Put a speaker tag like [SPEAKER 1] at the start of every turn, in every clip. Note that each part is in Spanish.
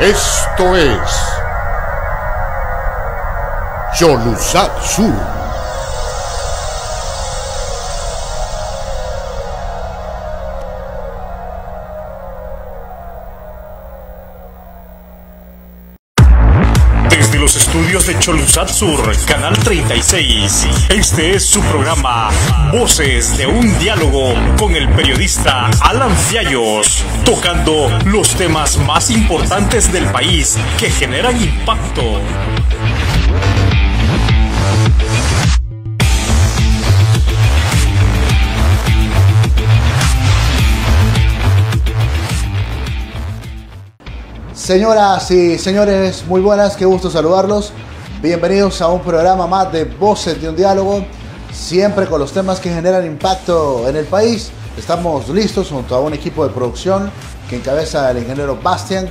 [SPEAKER 1] Esto es Cholusatsu.
[SPEAKER 2] Desde los estudios de Cholusatsu, Canal 36, este es su programa Voces de un Diálogo con el periodista Alan Fiallos, tocando los temas más importantes del país que generan impacto.
[SPEAKER 3] Señoras y señores, muy buenas, qué gusto saludarlos. Bienvenidos a un programa más de Voces de un Diálogo, siempre con los temas que generan impacto en el país. Estamos listos junto a un equipo de producción que encabeza el ingeniero Bastian.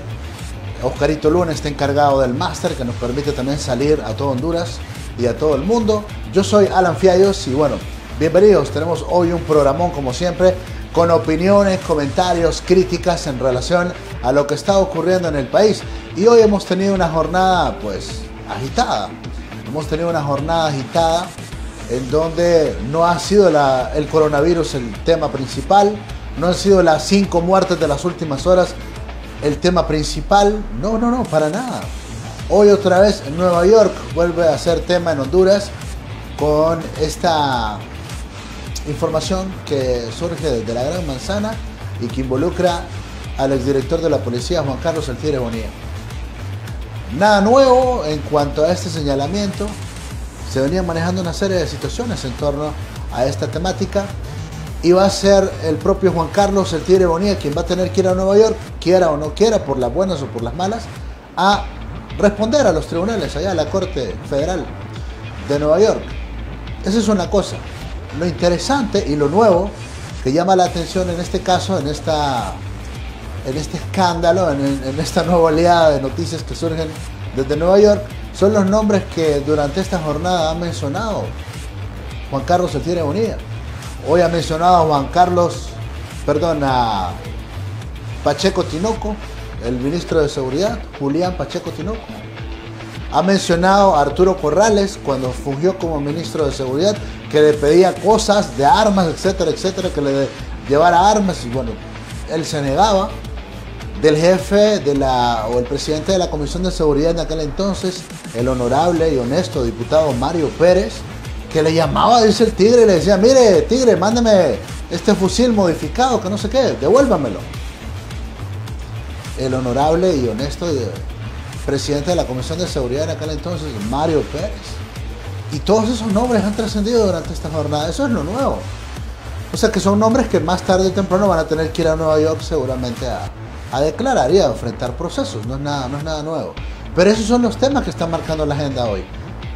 [SPEAKER 3] Oscarito Luna está encargado del máster que nos permite también salir a todo Honduras y a todo el mundo. Yo soy Alan Fiallos y bueno, bienvenidos. Tenemos hoy un programón como siempre, con opiniones, comentarios, críticas en relación a lo que está ocurriendo en el país. Y hoy hemos tenido una jornada pues agitada. Hemos tenido una jornada agitada en donde no ha sido el coronavirus el tema principal, no han sido las 5 muertes de las últimas horas el tema principal. No, para nada. Hoy otra vez en Nueva York vuelve a ser tema en Honduras con esta información que surge desde la Gran Manzana y que involucra al exdirector de la policía, Juan Carlos El Tigre Bonilla. Nada nuevo en cuanto a este señalamiento. Se venían manejando una serie de situaciones en torno a esta temática y va a ser el propio Juan Carlos El Tigre Bonilla quien va a tener que ir a Nueva York, quiera o no quiera, por las buenas o por las malas, a responder a los tribunales, allá a la Corte Federal de Nueva York. Esa es una cosa. Lo interesante y lo nuevo que llama la atención en este caso, en este escándalo, en esta nueva oleada de noticias que surgen desde Nueva York, son los nombres que durante esta jornada ha mencionado Juan Carlos El Tigre Bonilla. Hoy ha mencionado a Pacheco Tinoco, el ministro de Seguridad, Julián Pacheco Tinoco. Ha mencionado a Arturo Corrales cuando fungió como ministro de Seguridad, que le pedía cosas de armas, etcétera, que le llevara armas y bueno, él se negaba. Del jefe o el presidente de la Comisión de Seguridad en aquel entonces, el honorable y honesto diputado Mario Pérez, que le llamaba, dice el Tigre, y le decía: mire, Tigre, mándeme este fusil modificado, que no sé qué, devuélvamelo. El honorable y honesto presidente de la Comisión de Seguridad en aquel entonces, Mario Pérez. Y todos esos nombres han trascendido durante esta jornada. Eso es lo nuevo. O sea que son nombres que más tarde o temprano van a tener que ir a Nueva York seguramente a declarar y a enfrentar procesos. No es nada nuevo. Pero esos son los temas que están marcando la agenda hoy.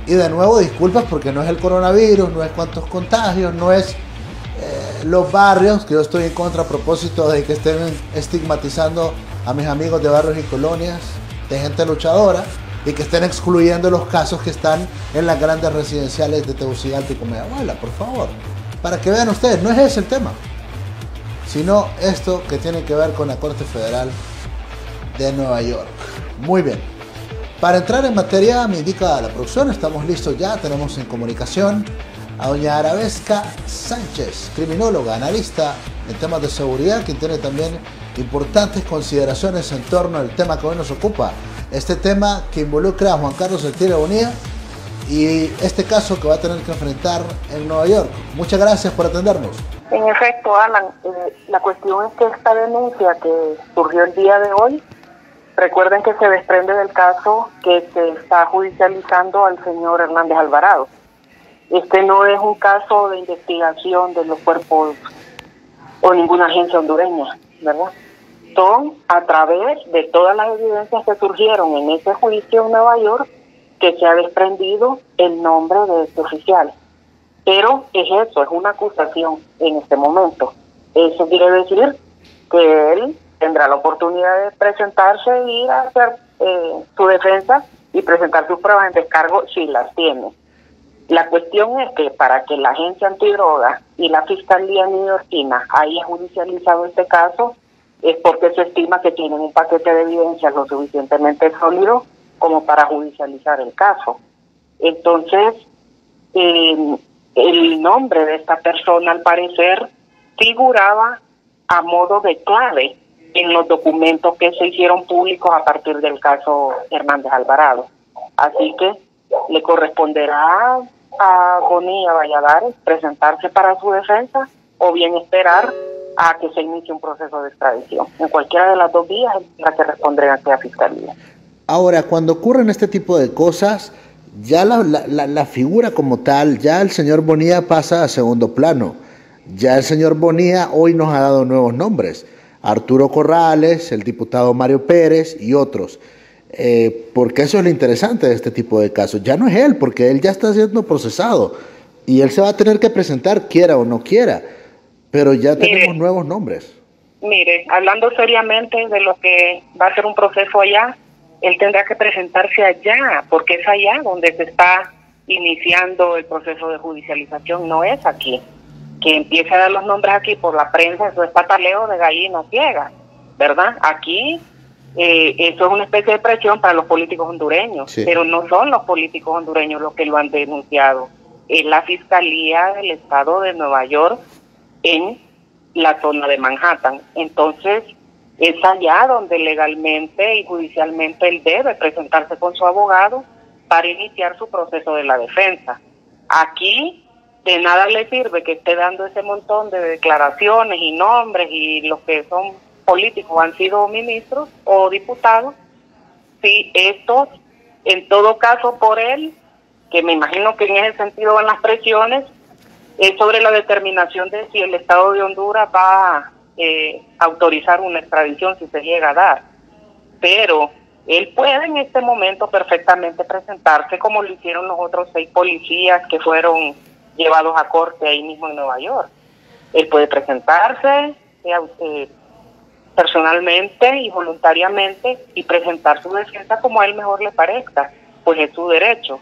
[SPEAKER 3] Y de nuevo, disculpas porque no es el coronavirus, no es cuántos contagios, no es los barrios, que yo estoy en contra a propósito de que estén estigmatizando a mis amigos de barrios y colonias, de gente luchadora, y que estén excluyendo los casos que están en las grandes residenciales de Tegucigalpa y Comayagüela, por favor. Para que vean ustedes, no es ese el tema, sino esto que tiene que ver con la Corte Federal de Nueva York. Muy bien. Para entrar en materia, me indica la producción, estamos listos ya, tenemos en comunicación a doña Arabesca Sánchez, criminóloga, analista en temas de seguridad, quien tiene también importantes consideraciones en torno al tema que hoy nos ocupa. Este tema que involucra a Juan Carlos El Tigre Bonilla y este caso que va a tener que enfrentar en Nueva York. Muchas gracias por atendernos.
[SPEAKER 4] En efecto, Alan, la cuestión es que esta denuncia que surgió el día de hoy, recuerden que se desprende del caso que se está judicializando al señor Hernández Alvarado. Este no es un caso de investigación de los cuerpos o ninguna agencia hondureña, ¿verdad? Son a través de todas las evidencias que surgieron en ese juicio en Nueva York que se ha desprendido el nombre de este oficial. Pero es eso, es una acusación en este momento. Eso quiere decir que él tendrá la oportunidad de presentarse y ir a hacer su defensa y presentar sus pruebas en descargo si las tiene. La cuestión es que para que la agencia antidroga y la Fiscalía neoyorquina haya judicializado este caso, es porque se estima que tienen un paquete de evidencias lo suficientemente sólido como para judicializar el caso. Entonces, el nombre de esta persona, al parecer, figuraba a modo de clave en los documentos que se hicieron públicos a partir del caso Hernández Alvarado. Así que le corresponderá a Bonilla Valladares presentarse para su defensa o bien esperar a que se inicie un proceso de extradición. En cualquiera de las dos vías es la que responderá ante la Fiscalía.
[SPEAKER 3] Ahora, cuando ocurren este tipo de cosas, ya la figura como tal, ya el señor Bonilla pasa a segundo plano. Ya el señor Bonilla hoy nos ha dado nuevos nombres. Arturo Corrales, el diputado Mario Pérez y otros. Porque eso es lo interesante de este tipo de casos. Ya no es él, porque él ya está siendo procesado y él se va a tener que presentar, quiera o no quiera, pero ya tenemos nuevos nombres.
[SPEAKER 4] Mire, hablando seriamente de lo que va a ser un proceso allá, él tendrá que presentarse allá, porque es allá donde se está iniciando el proceso de judicialización, no es aquí. Que empiece a dar los nombres aquí por la prensa, eso es pataleo de gallina ciega, ¿verdad? Aquí eso es una especie de presión para los políticos hondureños, sí. Pero no son los políticos hondureños los que lo han denunciado, es la Fiscalía del Estado de Nueva York en la zona de Manhattan. Entonces, es allá donde legalmente y judicialmente él debe presentarse con su abogado para iniciar su proceso de la defensa. Aquí de nada le sirve que esté dando ese montón de declaraciones y nombres y los que son políticos han sido ministros o diputados, si estos, en todo caso por él, que me imagino que en ese sentido van las presiones, es sobre la determinación de si el Estado de Honduras va a autorizar una extradición si se llega a dar. Pero él puede en este momento perfectamente presentarse como lo hicieron los otros 6 policías que fueron llevados a corte ahí mismo en Nueva York. Él puede presentarse personalmente y voluntariamente y presentar su defensa como a él mejor le parezca, pues es su derecho.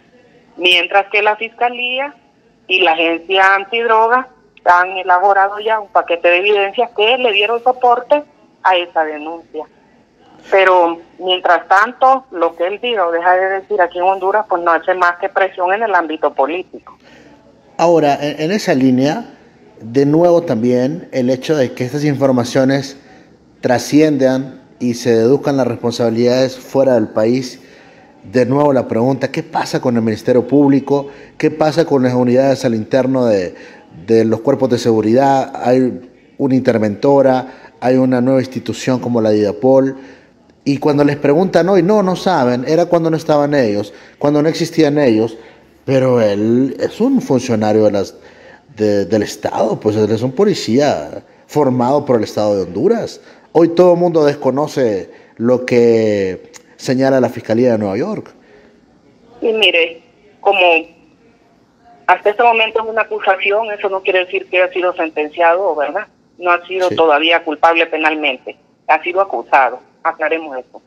[SPEAKER 4] Mientras que la Fiscalía y la Agencia Antidroga han elaborado ya un paquete de evidencias que le dieron soporte a esa denuncia. Pero mientras tanto, lo que él diga o deja de decir aquí en Honduras, pues no hace más que presión en el ámbito político.
[SPEAKER 3] Ahora, en esa línea, de nuevo también el hecho de que estas informaciones trasciendan y se deduzcan las responsabilidades fuera del país, de nuevo la pregunta, ¿qué pasa con el Ministerio Público? ¿Qué pasa con las unidades al interno de los cuerpos de seguridad? Hay una interventora, hay una nueva institución como la DIDAPOL, y cuando les preguntan hoy, no saben, era cuando no estaban ellos, cuando no existían ellos, pero él es un funcionario del Estado, pues él es un policía formado por el Estado de Honduras. Hoy todo el mundo desconoce lo que señala la Fiscalía de Nueva York.
[SPEAKER 4] Y mire, como hasta este momento es una acusación, eso no quiere decir que ha sido sentenciado, ¿verdad? No ha sido todavía culpable penalmente, ha sido acusado, aclaremos eso.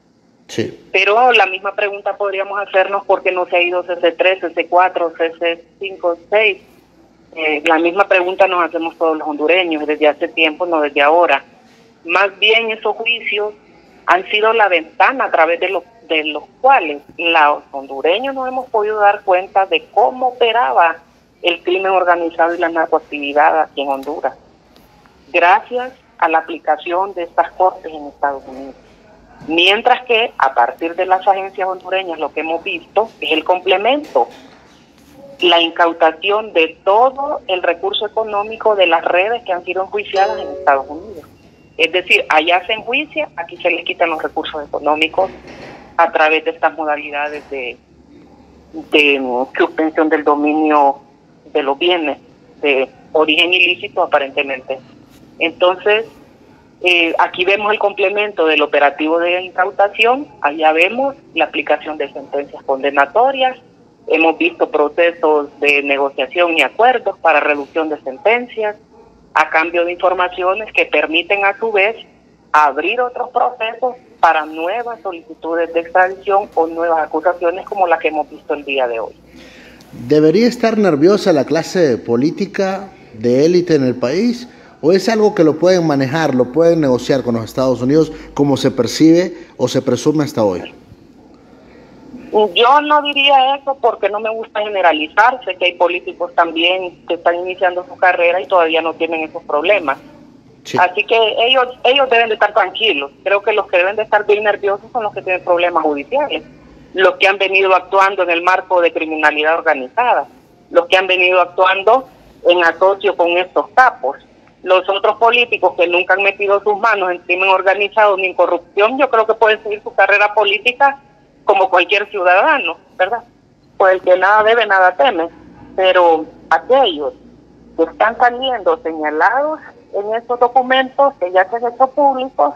[SPEAKER 3] Sí.
[SPEAKER 4] Pero la misma pregunta podríamos hacernos por qué no se ha ido CC3, CC4, CC5, 6. La misma pregunta nos hacemos todos los hondureños desde hace tiempo, no desde ahora. Más bien esos juicios han sido la ventana a través de los cuales los hondureños nos hemos podido dar cuenta de cómo operaba el crimen organizado y la narcoactividad aquí en Honduras, gracias a la aplicación de estas cortes en Estados Unidos. Mientras que a partir de las agencias hondureñas lo que hemos visto es el complemento, la incautación de todo el recurso económico de las redes que han sido enjuiciadas en Estados Unidos. Es decir, allá se enjuicia, aquí se les quitan los recursos económicos a través de estas modalidades de suspensión del dominio de los bienes de origen ilícito aparentemente. Entonces, aquí vemos el complemento del operativo de incautación, allá vemos la aplicación de sentencias condenatorias, hemos visto procesos de negociación y acuerdos para reducción de sentencias, a cambio de informaciones que permiten a su vez abrir otros procesos para nuevas solicitudes de extradición o nuevas acusaciones como la que hemos visto el día de hoy.
[SPEAKER 3] ¿Debería estar nerviosa la clase política de élite en el país ¿O es algo que lo pueden manejar, lo pueden negociar con los Estados Unidos como se percibe o se presume hasta hoy?
[SPEAKER 4] Yo no diría eso porque no me gusta generalizar. Sé que hay políticos también que están iniciando su carrera y todavía no tienen esos problemas. Sí. Así que ellos deben de estar tranquilos. Creo que los que deben de estar bien nerviosos son los que tienen problemas judiciales, los que han venido actuando en el marco de criminalidad organizada, los que han venido actuando en asocio con estos capos. Los otros políticos que nunca han metido sus manos en crimen organizado ni en corrupción, yo creo que pueden seguir su carrera política como cualquier ciudadano, ¿verdad? Pues el que nada debe, nada teme. Pero aquellos que están saliendo señalados en estos documentos que ya se han hecho públicos,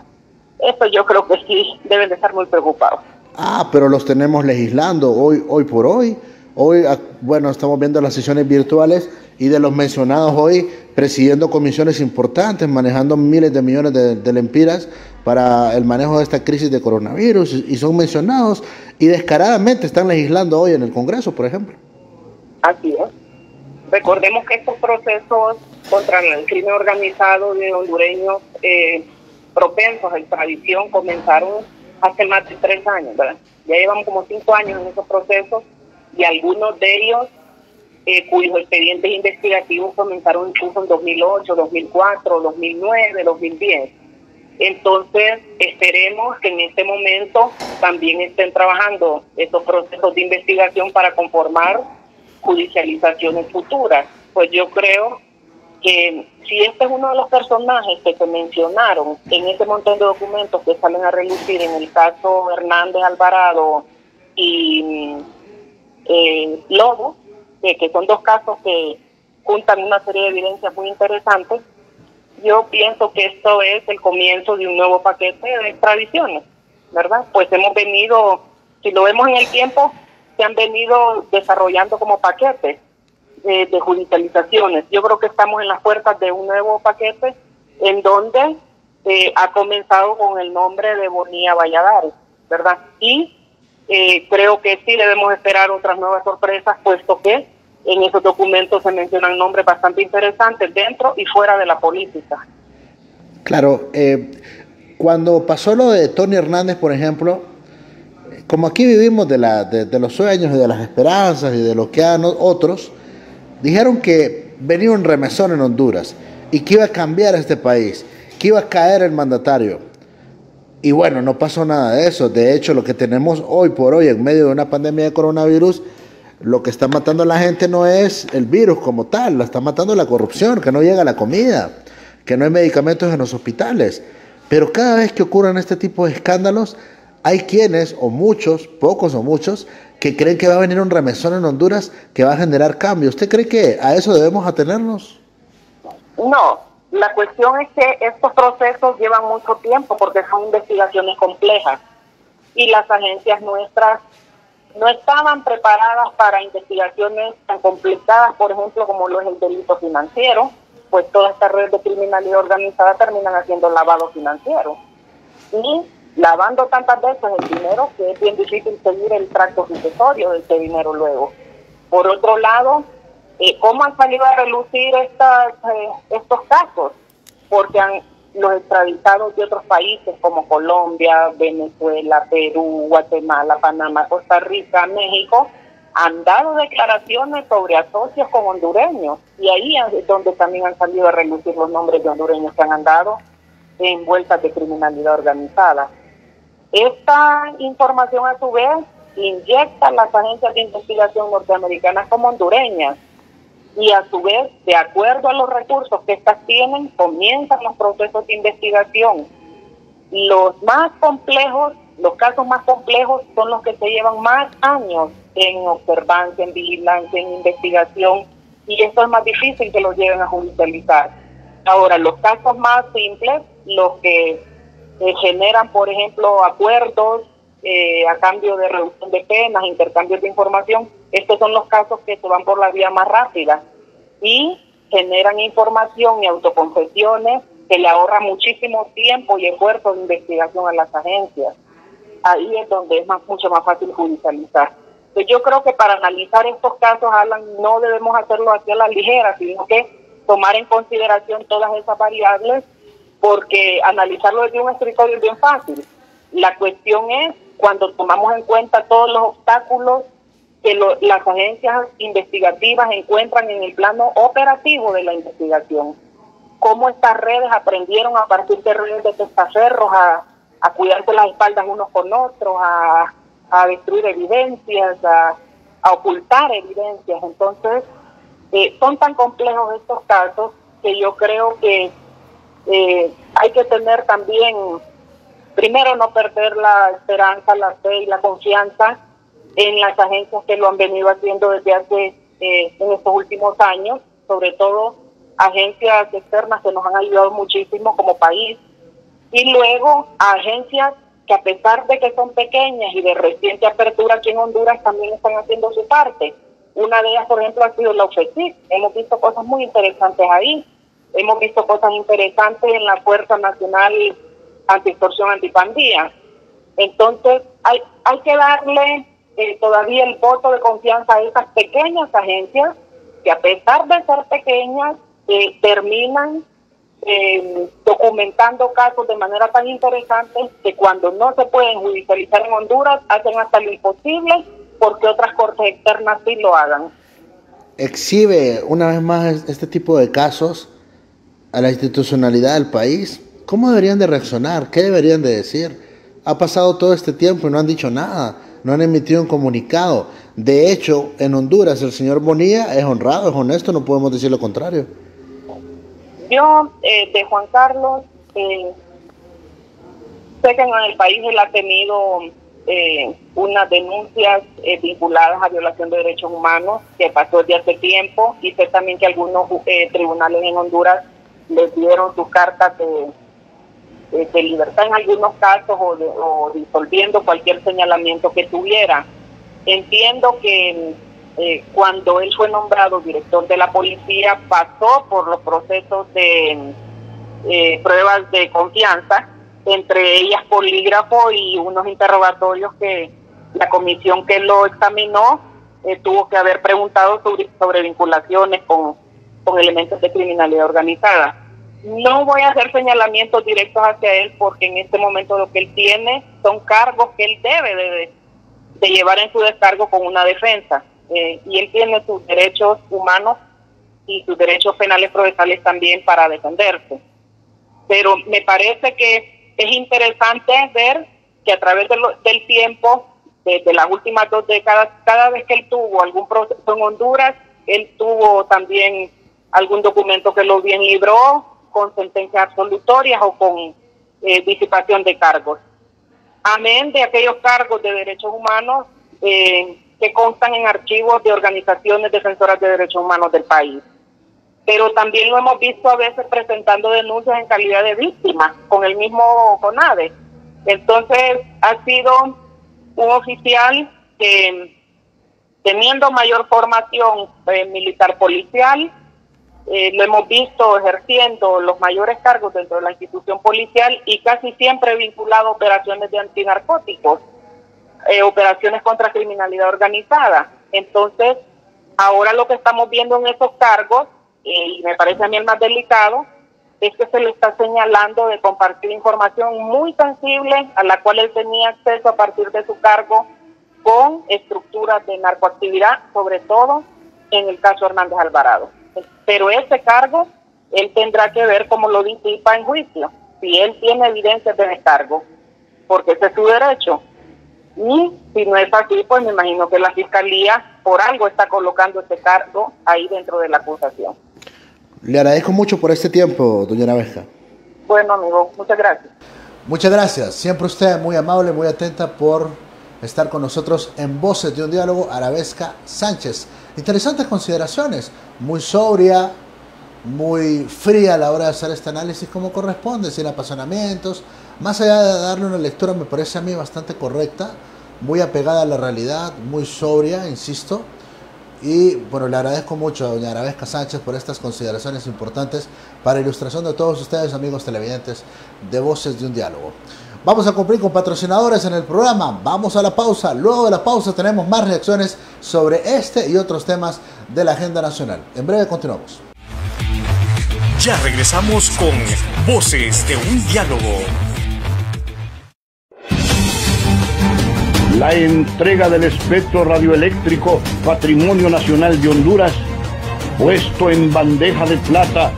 [SPEAKER 4] eso yo creo que sí deben de estar muy preocupados.
[SPEAKER 3] Pero los tenemos legislando hoy por hoy. Hoy, bueno, estamos viendo las sesiones virtuales y de los mencionados hoy, presidiendo comisiones importantes, manejando miles de millones de lempiras para el manejo de esta crisis de coronavirus, y son mencionados y descaradamente están legislando hoy en el Congreso, por ejemplo.
[SPEAKER 4] Así es. Recordemos que estos procesos contra el crimen organizado de hondureños propensos a extradición comenzaron hace más de 3 años, ¿verdad? Ya llevamos como 5 años en esos procesos y algunos de ellos cuyos expedientes investigativos comenzaron incluso en 2008, 2004, 2009, 2010. Entonces, esperemos que en este momento también estén trabajando estos procesos de investigación para conformar judicializaciones futuras. Pues yo creo que si este es uno de los personajes que se mencionaron en ese montón de documentos que salen a relucir en el caso Hernández Alvarado y Lobo, que son 2 casos que juntan una serie de evidencias muy interesantes, yo pienso que esto es el comienzo de un nuevo paquete de extradiciones, ¿verdad? Pues hemos venido, si lo vemos en el tiempo, se han venido desarrollando como paquetes de judicializaciones. Yo creo que estamos en las puertas de un nuevo paquete en donde ha comenzado con el nombre de Bonilla Valladares, ¿verdad? Y creo que sí debemos esperar otras nuevas sorpresas, puesto que en esos documentos se mencionan nombres bastante interesantes dentro y fuera de la política.
[SPEAKER 3] Claro, cuando pasó lo de Tony Hernández, por ejemplo, como aquí vivimos de los sueños y de las esperanzas y de lo que hagan otros, dijeron que venía un remesón en Honduras y que iba a cambiar este país, que iba a caer el mandatario. Y bueno, no pasó nada de eso. De hecho, lo que tenemos hoy por hoy en medio de una pandemia de coronavirus, lo que está matando a la gente no es el virus como tal, la está matando la corrupción, que no llega la comida, que no hay medicamentos en los hospitales. Pero cada vez que ocurren este tipo de escándalos, hay quienes, o muchos, pocos o muchos, que creen que va a venir un remesón en Honduras que va a generar cambio. ¿Usted cree que a eso debemos atenernos?
[SPEAKER 4] No, la cuestión es que estos procesos llevan mucho tiempo porque son investigaciones complejas y las agencias nuestras no estaban preparadas para investigaciones tan complicadas, por ejemplo, como lo es el delito financiero, pues toda esta red de criminalidad organizada terminan haciendo lavado financiero. Y lavando tantas veces el dinero que es bien difícil seguir el tracto sucesorio de ese dinero luego. Por otro lado, ¿cómo han salido a relucir estos casos? Porque los extraditados de otros países como Colombia, Venezuela, Perú, Guatemala, Panamá, Costa Rica, México, han dado declaraciones sobre asocios con hondureños. Y ahí es donde también han salido a relucir los nombres de hondureños que han andado en vueltas de criminalidad organizada. Esta información, a su vez, inyecta a las agencias de investigación norteamericanas como hondureñas y, a su vez, de acuerdo a los recursos que estas tienen, comienzan los procesos de investigación. Los más complejos, los casos más complejos son los que se llevan más años en observancia, en vigilancia, en investigación, y esto es más difícil que los lleven a judicializar. Ahora, los casos más simples, los que generan, por ejemplo, acuerdos a cambio de reducción de penas, intercambios de información, estos son los casos que se van por la vía más rápida y generan información y autoconfesiones que le ahorran muchísimo tiempo y esfuerzo de investigación a las agencias. Ahí es donde es mucho más fácil judicializar. Entonces yo creo que para analizar estos casos, Alan, no debemos hacerlo así a la ligera, sino que tomar en consideración todas esas variables, porque analizarlo desde un escritorio es bien fácil. La cuestión es cuando tomamos en cuenta todos los obstáculos que las agencias investigativas encuentran en el plano operativo de la investigación. Cómo estas redes aprendieron a partir de redes de testaferros a cuidarse las espaldas unos con otros, a destruir evidencias, a ocultar evidencias. Entonces, son tan complejos estos casos que yo creo que hay que tener también, primero, no perder la esperanza, la fe y la confianza en las agencias que lo han venido haciendo desde hace en estos últimos años, sobre todo agencias externas que nos han ayudado muchísimo como país, y luego agencias que, a pesar de que son pequeñas y de reciente apertura aquí en Honduras, también están haciendo su parte. Una de ellas, por ejemplo, ha sido la OFECIC. Hemos visto cosas muy interesantes ahí. Hemos visto cosas interesantes en la Fuerza Nacional Anti-Extorsión, Antipandilla. Entonces, hay que darle todavía el voto de confianza a esas pequeñas agencias que, a pesar de ser pequeñas, terminan documentando casos de manera tan interesante que, cuando no se pueden judicializar en Honduras, hacen hasta lo imposible porque otras cortes externas sí lo hagan.
[SPEAKER 3] Exhibe una vez más este tipo de casos a la institucionalidad del país. ¿Cómo deberían de reaccionar? ¿Qué deberían de decir? Ha pasado todo este tiempo y no han dicho nada, no han emitido un comunicado. De hecho, en Honduras el señor Bonilla es honrado, es honesto, no podemos decir lo contrario.
[SPEAKER 4] Yo, de Juan Carlos, sé que en el país él ha tenido unas denuncias vinculadas a violación de derechos humanos que pasó desde hace tiempo, y sé también que algunos tribunales en Honduras les dieron sus cartas de libertad en algunos casos, o disolviendo cualquier señalamiento que tuviera. Entiendo que cuando él fue nombrado director de la policía, pasó por los procesos de pruebas de confianza, entre ellas polígrafo y unos interrogatorios que la comisión que lo examinó tuvo que haber preguntado sobre vinculaciones con elementos de criminalidad organizada. No voy a hacer señalamientos directos hacia él, porque en este momento lo que él tiene son cargos que él debe de llevar en su descargo con una defensa. Y él tiene sus derechos humanos y sus derechos penales procesales también para defenderse. Pero me parece que es interesante ver que a través del tiempo, desde las últimas 2 décadas, cada vez que él tuvo algún proceso en Honduras, él tuvo también algún documento que lo bien libró, con sentencias absolutorias o con disipación de cargos. Amén de aquellos cargos de derechos humanos que constan en archivos de organizaciones defensoras de derechos humanos del país. Pero también lo hemos visto a veces presentando denuncias en calidad de víctima con el mismo CONADE. Entonces, ha sido un oficial que, teniendo mayor formación militar policial, lo hemos visto ejerciendo los mayores cargos dentro de la institución policial, y casi siempre vinculado a operaciones de antinarcóticos, operaciones contra criminalidad organizada. Entonces, ahora lo que estamos viendo en esos cargos, y me parece a mí el más delicado, es que se le está señalando de compartir información muy sensible a la cual él tenía acceso a partir de su cargo con estructuras de narcoactividad, sobre todo en el caso Hernández Alvarado. Pero ese cargo, él tendrá que ver cómo lo disipa en juicio, si él tiene evidencias de descargo, porque ese es su derecho. Y si no es así, pues me imagino que la Fiscalía por algo está colocando ese cargo ahí dentro de la acusación.
[SPEAKER 3] Le agradezco mucho por este tiempo, doña Arabesca.
[SPEAKER 4] Bueno, amigo, muchas gracias.
[SPEAKER 3] Muchas gracias. Siempre usted muy amable, muy atenta por estar con nosotros en Voces de un Diálogo. Arabesca Sánchez. Interesantes consideraciones. Muy sobria, muy fría a la hora de hacer este análisis como corresponde, sin apasionamientos. Más allá de darle una lectura, me parece a mí bastante correcta, muy apegada a la realidad, muy sobria, insisto. Y bueno, le agradezco mucho a doña Arabesca Sánchez por estas consideraciones importantes para ilustración de todos ustedes, amigos televidentes de Voces de un Diálogo. Vamos a cumplir con patrocinadores en el programa. Vamos a la pausa. Luego de la pausa tenemos más reacciones sobre este y otros temas de la agenda nacional. En breve continuamos.
[SPEAKER 2] Ya regresamos con Voces de un Diálogo.
[SPEAKER 5] La entrega del espectro radioeléctrico Patrimonio Nacional de Honduras, puesto en bandeja de plata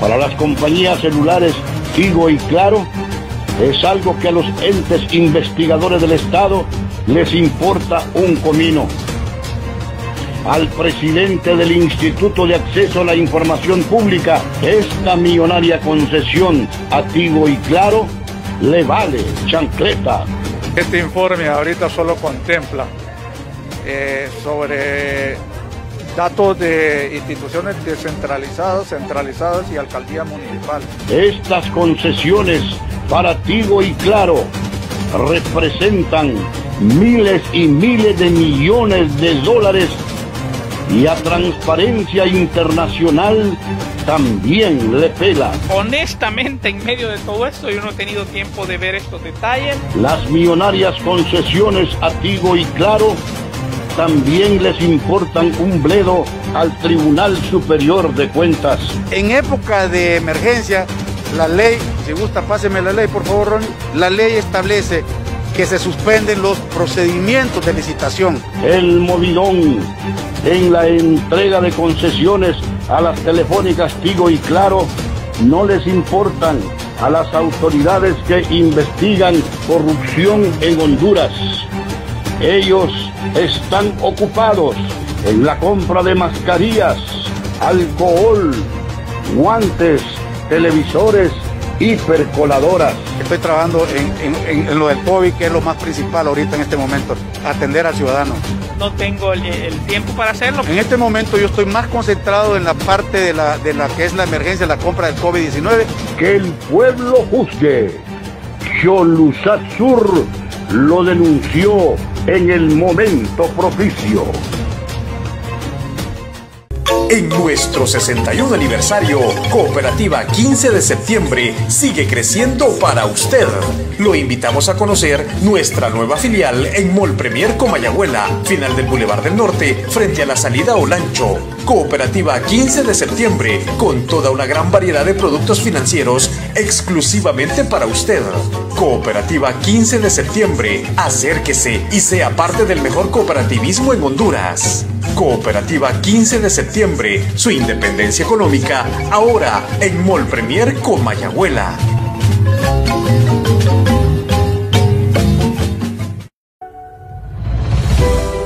[SPEAKER 5] para las compañías celulares Tigo y Claro, es algo que a los entes investigadores del Estado les importa un comino. Al presidente del Instituto de Acceso a la Información Pública, esta millonaria concesión a Tigo y Claro le vale chancleta.
[SPEAKER 6] Este informe ahorita solo contempla sobre datos de instituciones descentralizadas, centralizadas y alcaldía municipal.
[SPEAKER 5] Estas concesiones para Tigo y Claro representan miles y miles de millones de dólares y a Transparencia Internacional también le pela.
[SPEAKER 7] Honestamente, en medio de todo esto, yo no he tenido tiempo de ver estos detalles.
[SPEAKER 5] Las millonarias concesiones a Tigo y Claro también les importan un bledo al Tribunal Superior de Cuentas.
[SPEAKER 8] En época de emergencia, la ley, si gusta páseme la ley por favor, Ronnie, la ley establece que se suspenden los procedimientos de licitación.
[SPEAKER 5] El movidón en la entrega de concesiones a las telefónicas Tigo y Claro no les importan a las autoridades que investigan corrupción en Honduras. Ellos están ocupados en la compra de mascarillas, alcohol, guantes, televisores y percoladoras.
[SPEAKER 8] Estoy trabajando en lo del COVID, que es lo más principal ahorita en este momento, atender al ciudadano.
[SPEAKER 7] No tengo el tiempo para hacerlo.
[SPEAKER 8] En este momento yo estoy más concentrado en la parte de la que es la emergencia, la compra del COVID-19.
[SPEAKER 5] Que el pueblo juzgue. Xolucat Sur lo denunció en el momento propicio.
[SPEAKER 2] En nuestro 61 aniversario, Cooperativa 15 de septiembre sigue creciendo para usted. Lo invitamos a conocer nuestra nueva filial en Mall Premier Comayagüela, final del Boulevard del Norte, frente a la salida Olancho. Cooperativa 15 de septiembre, con toda una gran variedad de productos financieros exclusivamente para usted. Cooperativa 15 de septiembre, acérquese y sea parte del mejor cooperativismo en Honduras. Cooperativa 15 de septiembre, su independencia económica, ahora en Mall Premier Comayagüela.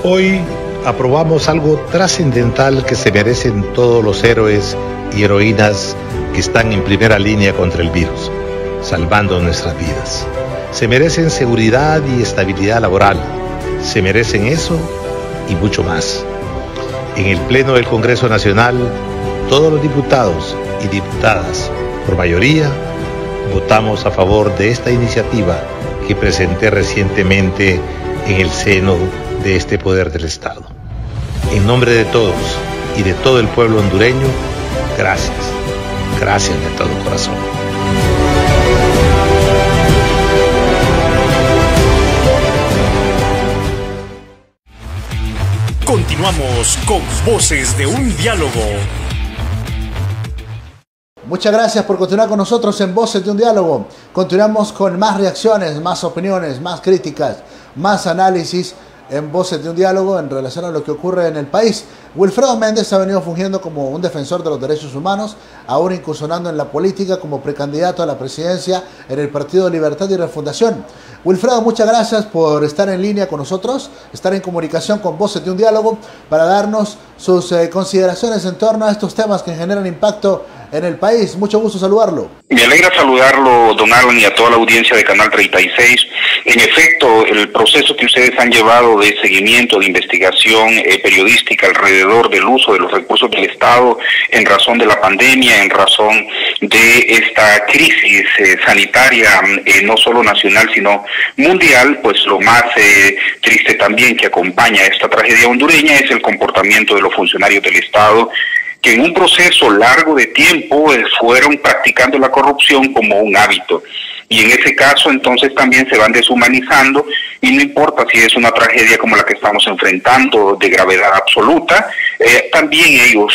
[SPEAKER 9] Hoy aprobamos algo trascendental que se merecen todos los héroes y heroínas que están en primera línea contra el virus, salvando nuestras vidas. Se merecen seguridad y estabilidad laboral, se merecen eso y mucho más. En el Pleno del Congreso Nacional, todos los diputados y diputadas, por mayoría, votamos a favor de esta iniciativa que presenté recientemente en el seno de este poder del Estado. En nombre de todos y de todo el pueblo hondureño, gracias. Gracias de todo corazón.
[SPEAKER 2] Continuamos con Voces de un Diálogo.
[SPEAKER 3] Muchas gracias por continuar con nosotros en Voces de un Diálogo. Continuamos con más reacciones, más opiniones, más críticas, más análisis en Voces de un Diálogo en relación a lo que ocurre en el país. Wilfredo Méndez ha venido fungiendo como un defensor de los derechos humanos, ahora incursionando en la política como precandidato a la presidencia en el Partido Libertad y Refundación. Wilfredo, muchas gracias por estar en línea con nosotros, estar en comunicación con Voces de un Diálogo para darnos sus consideraciones en torno a estos temas que generan impacto en el país. Mucho gusto saludarlo.
[SPEAKER 10] Me alegra saludarlo, don Alan, y a toda la audiencia de Canal 36. En efecto, el proceso que ustedes han llevado de seguimiento, de investigación periodística alrededor del uso de los recursos del Estado en razón de la pandemia, en razón de esta crisis sanitaria, no solo nacional, sino mundial, pues lo más triste también que acompaña a esta tragedia hondureña es el comportamiento de los funcionarios del Estado, que en un proceso largo de tiempo fueron practicando la corrupción como un hábito. Y en ese caso entonces también se van deshumanizando y no importa si es una tragedia como la que estamos enfrentando de gravedad absoluta, también ellos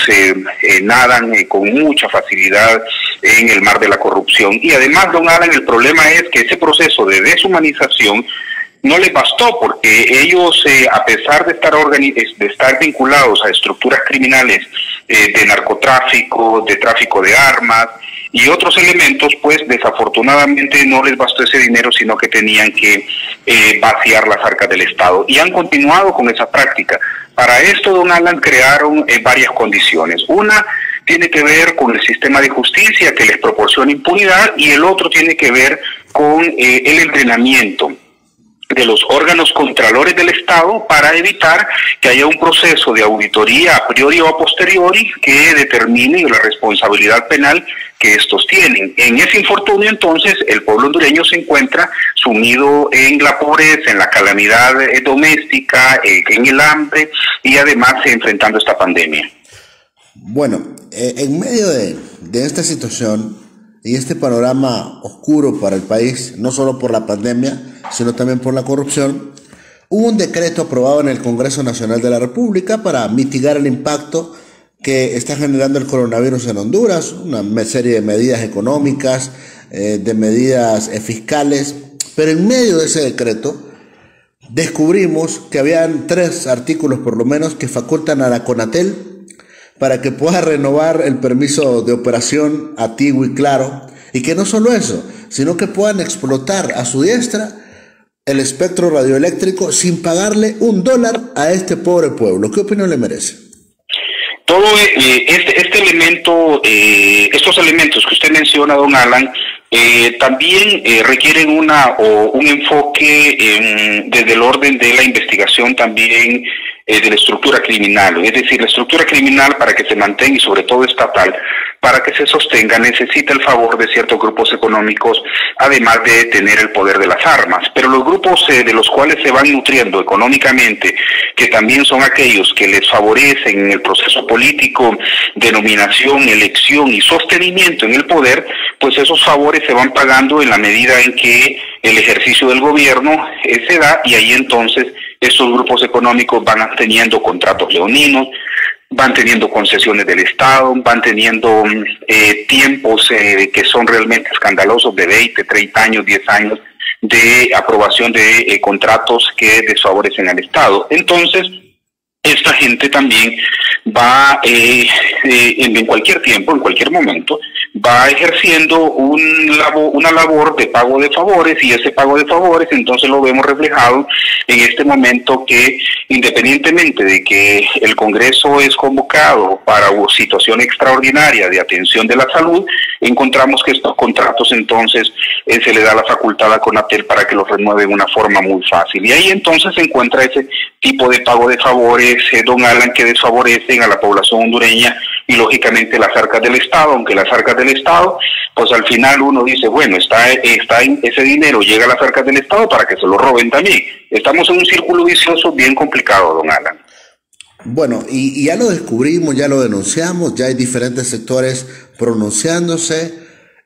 [SPEAKER 10] nadan con mucha facilidad en el mar de la corrupción. Y además, don Alan, el problema es que ese proceso de deshumanización no les bastó, porque ellos, a pesar de estar vinculados a estructuras criminales de narcotráfico, de tráfico de armas y otros elementos, pues desafortunadamente no les bastó ese dinero, sino que tenían que vaciar las arcas del Estado. Y han continuado con esa práctica. Para esto, don Alan, crearon varias condiciones. Una tiene que ver con el sistema de justicia que les proporciona impunidad, y el otro tiene que ver con el entrenamiento de los órganos contralores del Estado para evitar que haya un proceso de auditoría a priori o a posteriori que determine la responsabilidad penal que estos tienen. En ese infortunio, entonces, el pueblo hondureño se encuentra sumido en la pobreza, en la calamidad doméstica, en el hambre, y además enfrentando esta pandemia.
[SPEAKER 3] Bueno, en medio de esta situación y este panorama oscuro para el país, no solo por la pandemia, sino también por la corrupción, hubo un decreto aprobado en el Congreso Nacional de la República para mitigar el impacto que está generando el coronavirus en Honduras, una serie de medidas económicas, de medidas fiscales, pero en medio de ese decreto descubrimos que habían 3 artículos por lo menos que facultan a la CONATEL para que pueda renovar el permiso de operación a Tigo y Claro, y que no solo eso, sino que puedan explotar a su diestra el espectro radioeléctrico sin pagarle $1 a este pobre pueblo. ¿Qué opinión le merece?
[SPEAKER 10] Todo este elemento, estos elementos que usted menciona, don Alan, también requieren un enfoque desde el orden de la investigación también de la estructura criminal. Es decir, la estructura criminal, para que se mantenga, y sobre todo estatal, para que se sostenga, necesita el favor de ciertos grupos económicos, además de tener el poder de las armas. Pero los grupos de los cuales se van nutriendo económicamente, que también son aquellos que les favorecen en el proceso político de nominación, elección y sostenimiento en el poder, pues esos favores se van pagando en la medida en que el ejercicio del gobierno se da, y ahí entonces estos grupos económicos van teniendo contratos leoninos, van teniendo concesiones del Estado, van teniendo tiempos que son realmente escandalosos, de 20, 30 años, 10 años de aprobación de contratos que desfavorecen al Estado. Entonces, esta gente también va en cualquier tiempo, en cualquier momento, va ejerciendo una labor de pago de favores, y ese pago de favores entonces lo vemos reflejado en este momento, que independientemente de que el Congreso es convocado para una situación extraordinaria de atención de la salud, encontramos que estos contratos entonces se le da la facultad a CONATEL para que los renueve de una forma muy fácil, y ahí entonces se encuentra ese tipo de pago de favores, don Alan, que desfavorecen a la población hondureña y lógicamente las arcas del Estado, aunque las arcas del Estado, pues al final uno dice, bueno, está en ese dinero, llega a las arcas del Estado para que se lo roben también. Estamos en un círculo vicioso bien complicado, don Alan.
[SPEAKER 3] Bueno, y ya lo descubrimos, ya lo denunciamos, ya hay diferentes sectores pronunciándose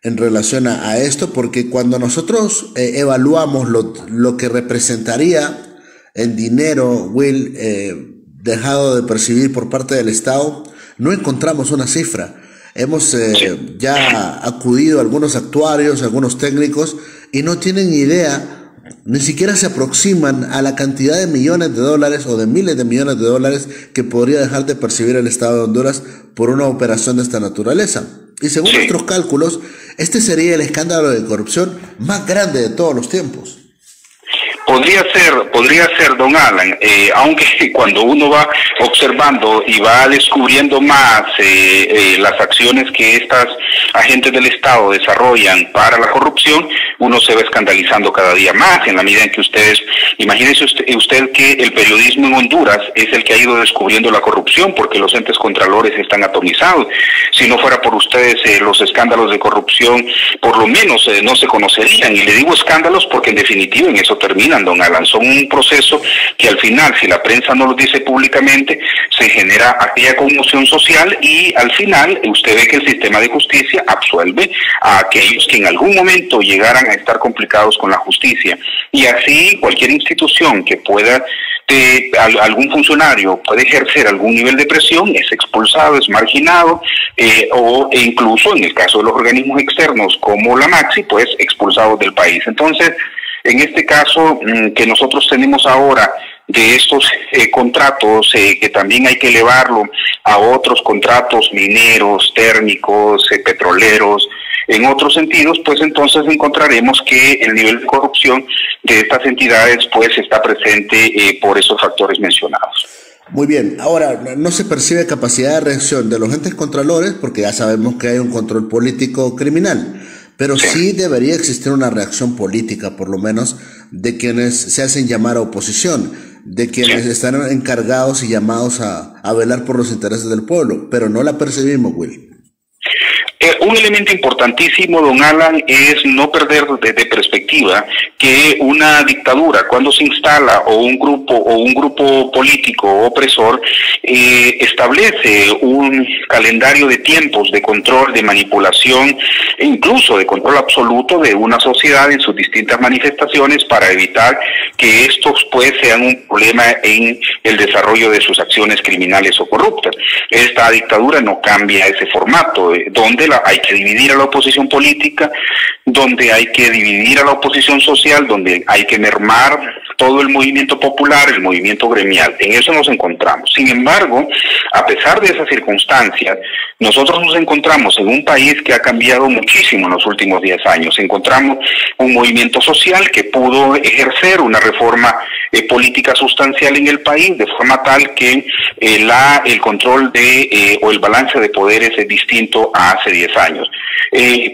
[SPEAKER 3] en relación a esto, porque cuando nosotros evaluamos lo que representaría en dinero, Will, dejado de percibir por parte del Estado, no encontramos una cifra. Hemos ya acudido a algunos actuarios, a algunos técnicos, y no tienen idea, ni siquiera se aproximan a la cantidad de millones de dólares o de miles de millones de dólares que podría dejar de percibir el Estado de Honduras por una operación de esta naturaleza. Y según nuestros cálculos, este sería el escándalo de corrupción más grande de todos los tiempos.
[SPEAKER 10] Podría ser, don Alan, aunque cuando uno va observando y va descubriendo más las acciones que estas agentes del Estado desarrollan para la corrupción, uno se va escandalizando cada día más, en la medida en que ustedes, imagínese usted que el periodismo en Honduras es el que ha ido descubriendo la corrupción, porque los entes contralores están atomizados. Si no fuera por ustedes, los escándalos de corrupción por lo menos no se conocerían, y le digo escándalos porque en definitiva en eso terminan, generan, don Alan, son un proceso que al final, si la prensa no lo dice públicamente, se genera aquella conmoción social y al final usted ve que el sistema de justicia absuelve a aquellos que en algún momento llegaran a estar complicados con la justicia. Y así cualquier institución que pueda, algún funcionario puede ejercer algún nivel de presión, es expulsado, es marginado, e incluso en el caso de los organismos externos como la Maxi, pues expulsados del país. Entonces, en este caso que nosotros tenemos ahora de estos contratos, que también hay que elevarlo a otros contratos mineros, térmicos, petroleros, en otros sentidos, pues entonces encontraremos que el nivel de corrupción de estas entidades pues está presente por esos factores mencionados.
[SPEAKER 3] Muy bien, ahora no se percibe capacidad de reacción de los entes contralores porque ya sabemos que hay un control político criminal, pero sí debería existir una reacción política, por lo menos, de quienes se hacen llamar a oposición, de quienes están encargados y llamados a velar por los intereses del pueblo, pero no la percibimos, Will.
[SPEAKER 10] Un elemento importantísimo, don Alan, es no perder de perspectiva que una dictadura, cuando se instala, o un grupo político opresor, establece un calendario de tiempos de control, de manipulación e incluso de control absoluto de una sociedad en sus distintas manifestaciones para evitar que estos pues sean un problema en el desarrollo de sus acciones criminales o corruptas. Esta dictadura no cambia ese formato, donde hay que dividir a la oposición política, donde hay que dividir a la oposición social, donde hay que mermar todo el movimiento popular, el movimiento gremial. En eso nos encontramos. Sin embargo, a pesar de esas circunstancias, nosotros nos encontramos en un país que ha cambiado muchísimo en los últimos 10 años. Encontramos un movimiento social que pudo ejercer una reforma política sustancial en el país, de forma tal que el control o el balance de poderes es distinto a hace 10 años.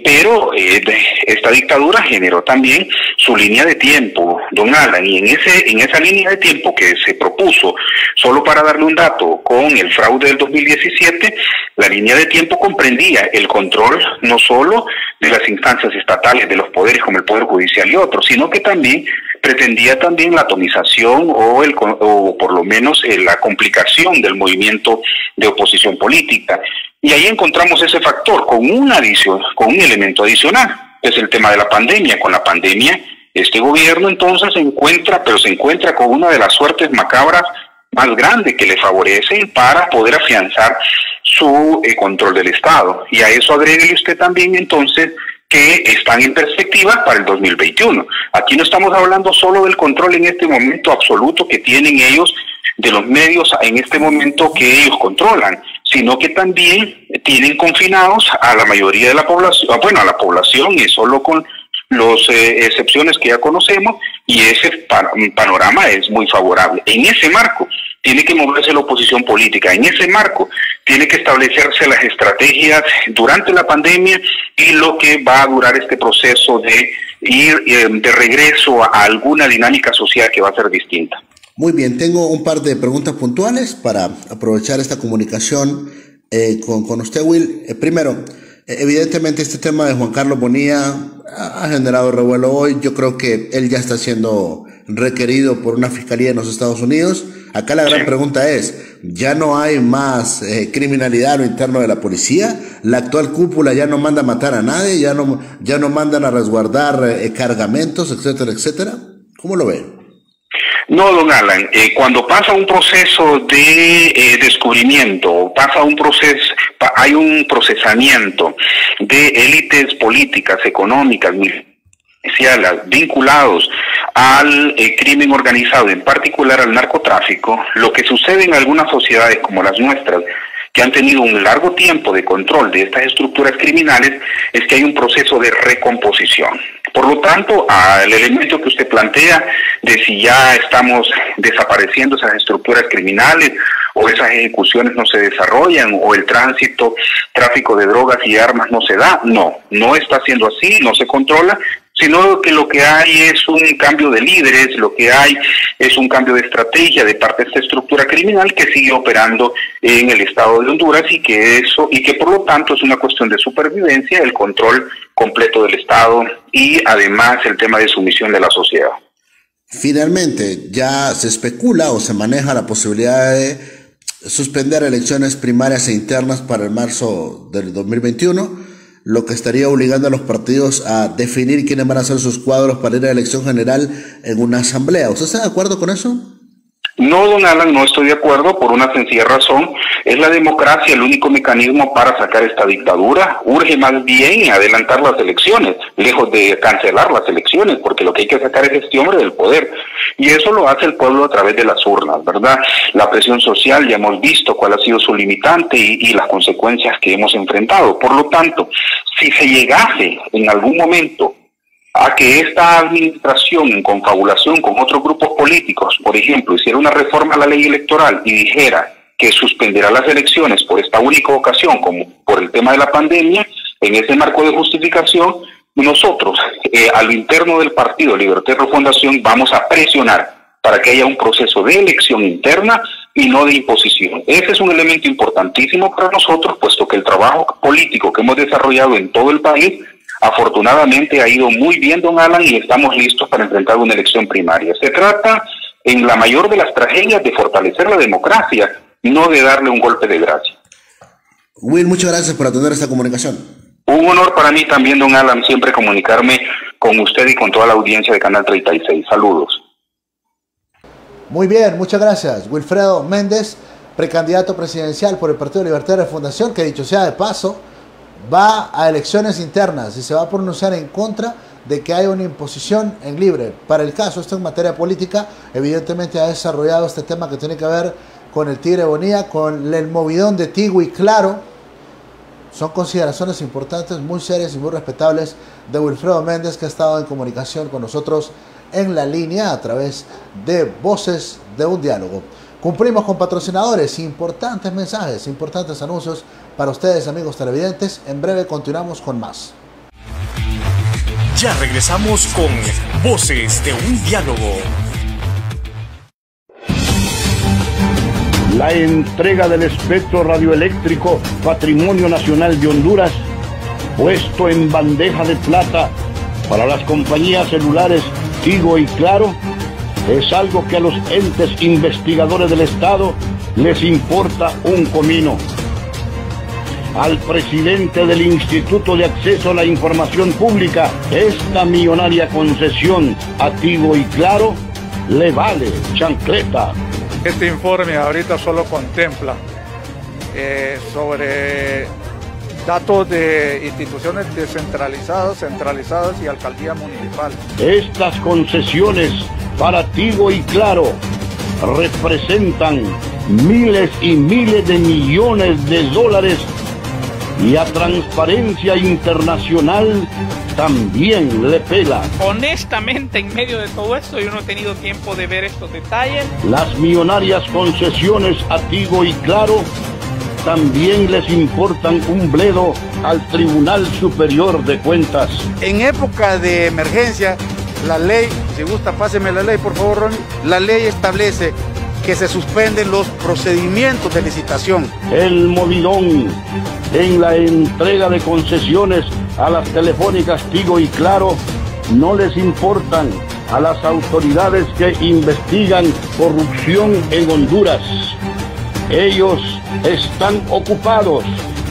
[SPEAKER 10] Pero esta dictadura generó también su línea de tiempo, don Alan, y en esa línea de tiempo que se propuso, solo para darle un dato, con el fraude del 2017, la línea de tiempo comprendía el control no solo de las instancias estatales, de los poderes como el Poder Judicial y otros, sino que también pretendía también la atomización o por lo menos la complicación del movimiento de oposición política. Y ahí encontramos ese factor con un elemento adicional, que es el tema de la pandemia. Con la pandemia, este gobierno entonces se encuentra con una de las suertes macabras más grandes que le favorecen para poder afianzar su control del Estado. Y a eso agréguele usted también entonces que están en perspectiva para el 2021. Aquí no estamos hablando solo del control en este momento absoluto que tienen ellos de los medios en este momento que ellos controlan, sino que también tienen confinados a la mayoría de la población, a la población, y solo con las excepciones que ya conocemos, y ese panorama es muy favorable. En ese marco tiene que moverse la oposición política, en ese marco tiene que establecerse las estrategias durante la pandemia y lo que va a durar este proceso de ir de regreso a alguna dinámica social que va a ser distinta.
[SPEAKER 3] Muy bien, tengo un par de preguntas puntuales para aprovechar esta comunicación con usted, Will. Primero, evidentemente este tema de Juan Carlos Bonilla ha generado revuelo hoy. Yo creo que él ya está siendo requerido por una fiscalía en los Estados Unidos. Acá la gran pregunta es, ¿ya no hay más criminalidad a lo interno de la policía? ¿La actual cúpula ya no manda a matar a nadie? ¿Ya no mandan a resguardar cargamentos, etcétera, etcétera? ¿Cómo lo ven?
[SPEAKER 10] No, don Alan, cuando pasa un proceso de descubrimiento, hay un procesamiento de élites políticas, económicas, milicianas, vinculados al crimen organizado, en particular al narcotráfico. Lo que sucede en algunas sociedades como las nuestras, que han tenido un largo tiempo de control de estas estructuras criminales, es que hay un proceso de recomposición. Por lo tanto, al elemento que usted plantea de si ya estamos desapareciendo esas estructuras criminales o esas ejecuciones no se desarrollan o el tráfico de drogas y armas no se da, no está siendo así, no se controla, sino que lo que hay es un cambio de líderes, lo que hay es un cambio de estrategia de parte de esta estructura criminal que sigue operando en el estado de Honduras y que por lo tanto es una cuestión de supervivencia, el control completo del Estado y además el tema de sumisión de la sociedad.
[SPEAKER 3] Finalmente, ya se especula o se maneja la posibilidad de suspender elecciones primarias e internas para el marzo del 2021, lo que estaría obligando a los partidos a definir quiénes van a ser sus cuadros para ir a la elección general en una asamblea. ¿Usted está de acuerdo con eso?
[SPEAKER 10] No, don Alan, no estoy de acuerdo por una sencilla razón. Es la democracia el único mecanismo para sacar esta dictadura. Urge más bien adelantar las elecciones, lejos de cancelar las elecciones, porque lo que hay que sacar es este hombre del poder. Y eso lo hace el pueblo a través de las urnas, ¿verdad? La presión social, ya hemos visto cuál ha sido su limitante y las consecuencias que hemos enfrentado. Por lo tanto, si se llegase en algún momento a que esta administración, en confabulación con otros grupos políticos, por ejemplo, hiciera una reforma a la ley electoral y dijera que suspenderá las elecciones por esta única ocasión, como por el tema de la pandemia, en ese marco de justificación, nosotros, a lo interno del partido Libertad y Refundación, vamos a presionar para que haya un proceso de elección interna y no de imposición. Ese es un elemento importantísimo para nosotros, puesto que el trabajo político que hemos desarrollado en todo el país afortunadamente ha ido muy bien, don Alan, y estamos listos para enfrentar una elección primaria. Se trata, en la mayor de las tragedias, de fortalecer la democracia, no de darle un golpe de gracia.
[SPEAKER 3] Will, muchas gracias por atender esta comunicación.
[SPEAKER 10] Un honor para mí también, don Alan, siempre comunicarme con usted y con toda la audiencia de Canal 36. Saludos.
[SPEAKER 3] Muy bien, muchas gracias. Wilfredo Méndez, precandidato presidencial por el Partido Libertad y Refundación, que dicho sea de paso, va a elecciones internas y se va a pronunciar en contra de que haya una imposición en libre. Para el caso, esto en materia política, evidentemente ha desarrollado este tema que tiene que ver con el Tigre Bonilla, con el movidón de Tigo y Claro. Son consideraciones importantes, muy serias y muy respetables de Wilfredo Méndez, que ha estado en comunicación con nosotros en la línea a través de Voces de un Diálogo. Cumplimos con patrocinadores, importantes mensajes, importantes anuncios para ustedes, amigos televidentes. En breve continuamos con más.
[SPEAKER 2] Ya regresamos con Voces de un Diálogo.
[SPEAKER 5] La entrega del espectro radioeléctrico Patrimonio Nacional de Honduras, puesto en bandeja de plata para las compañías celulares Tigo y Claro, es algo que a los entes investigadores del Estado les importa un comino. Al presidente del Instituto de Acceso a la Información Pública, esta millonaria concesión a Tigo y Claro le vale chancleta.
[SPEAKER 6] Este informe ahorita solo contempla sobre datos de instituciones descentralizadas, centralizadas y alcaldía municipal.
[SPEAKER 5] Estas concesiones para Tigo y Claro representan miles y miles de millones de dólares y a Transparencia Internacional también le pela.
[SPEAKER 7] Honestamente, en medio de todo esto, yo no he tenido tiempo de ver estos detalles.
[SPEAKER 5] Las millonarias concesiones a Tigo y Claro también les importan un bledo al Tribunal Superior de Cuentas.
[SPEAKER 8] En época de emergencia, la ley, si gusta páseme la ley por favor, Ronnie, la ley establece que se suspenden los procedimientos de licitación.
[SPEAKER 5] El movidón en la entrega de concesiones a las telefónicas Tigo y Claro no les importan a las autoridades que investigan corrupción en Honduras. Ellos están ocupados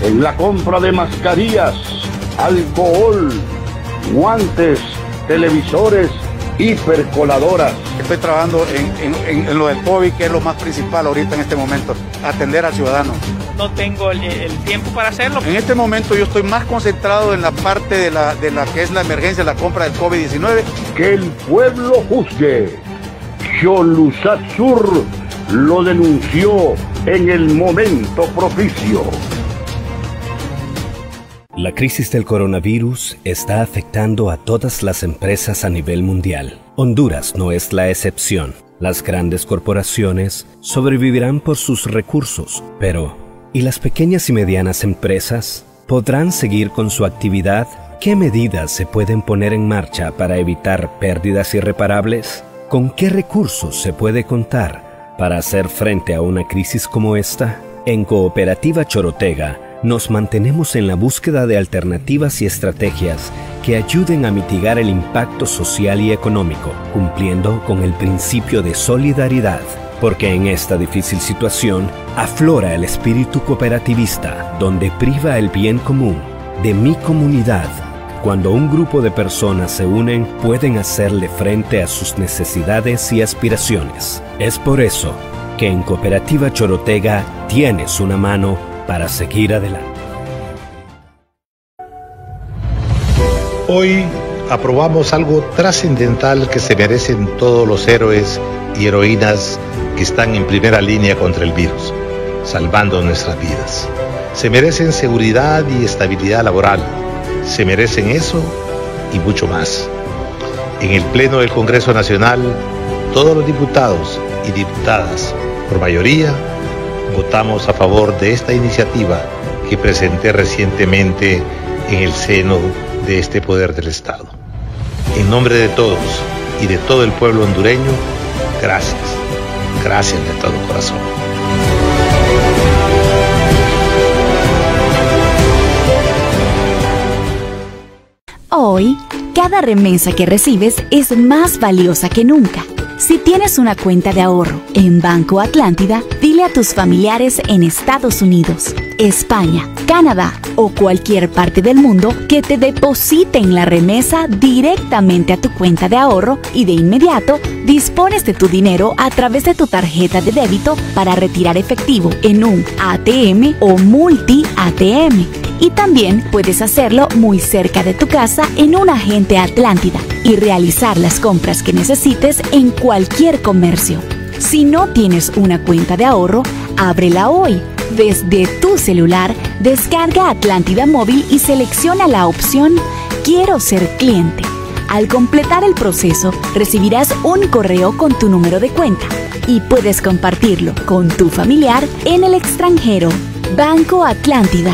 [SPEAKER 5] en la compra de mascarillas, alcohol, guantes, televisores y percoladoras.
[SPEAKER 8] Estoy trabajando en lo del COVID, que es lo más principal ahorita en este momento, atender al ciudadano.
[SPEAKER 7] No tengo el tiempo para hacerlo.
[SPEAKER 8] En este momento yo estoy más concentrado en la parte de la que es la emergencia, la compra del COVID-19.
[SPEAKER 5] Que el pueblo juzgue. Xholusat Sur lo denunció en el momento propicio.
[SPEAKER 11] La crisis del coronavirus está afectando a todas las empresas a nivel mundial. Honduras no es la excepción. Las grandes corporaciones sobrevivirán por sus recursos, pero ¿y las pequeñas y medianas empresas? ¿Podrán seguir con su actividad? ¿Qué medidas se pueden poner en marcha para evitar pérdidas irreparables? ¿Con qué recursos se puede contar para hacer frente a una crisis como esta? En Cooperativa Chorotega nos mantenemos en la búsqueda de alternativas y estrategias que ayuden a mitigar el impacto social y económico, cumpliendo con el principio de solidaridad, porque en esta difícil situación aflora el espíritu cooperativista, donde priva el bien común de mi comunidad. Cuando un grupo de personas se unen, pueden hacerle frente a sus necesidades y aspiraciones. Es por eso que en Cooperativa Chorotega tienes una mano para seguir adelante.
[SPEAKER 9] Hoy aprobamos algo trascendental que se merecen todos los héroes y heroínas que están en primera línea contra el virus, salvando nuestras vidas. Se merecen seguridad y estabilidad laboral. Se merecen eso y mucho más. En el Pleno del Congreso Nacional, todos los diputados y diputadas, por mayoría, votamos a favor de esta iniciativa que presenté recientemente en el seno de este poder del Estado. En nombre de todos y de todo el pueblo hondureño, gracias. Gracias de todo corazón.
[SPEAKER 12] Hoy, cada remesa que recibes es más valiosa que nunca. Si tienes una cuenta de ahorro en Banco Atlántida, dile a tus familiares en Estados Unidos, España, Canadá o cualquier parte del mundo que te depositen la remesa directamente a tu cuenta de ahorro y de inmediato dispones de tu dinero a través de tu tarjeta de débito para retirar efectivo en un ATM o multi-ATM. Y también puedes hacerlo muy cerca de tu casa en un agente Atlántida y realizar las compras que necesites en cualquier comercio. Si no tienes una cuenta de ahorro, ábrela hoy. Desde tu celular, descarga Atlántida Móvil y selecciona la opción Quiero ser cliente. Al completar el proceso, recibirás un correo con tu número de cuenta y puedes compartirlo con tu familiar en el extranjero. Banco Atlántida.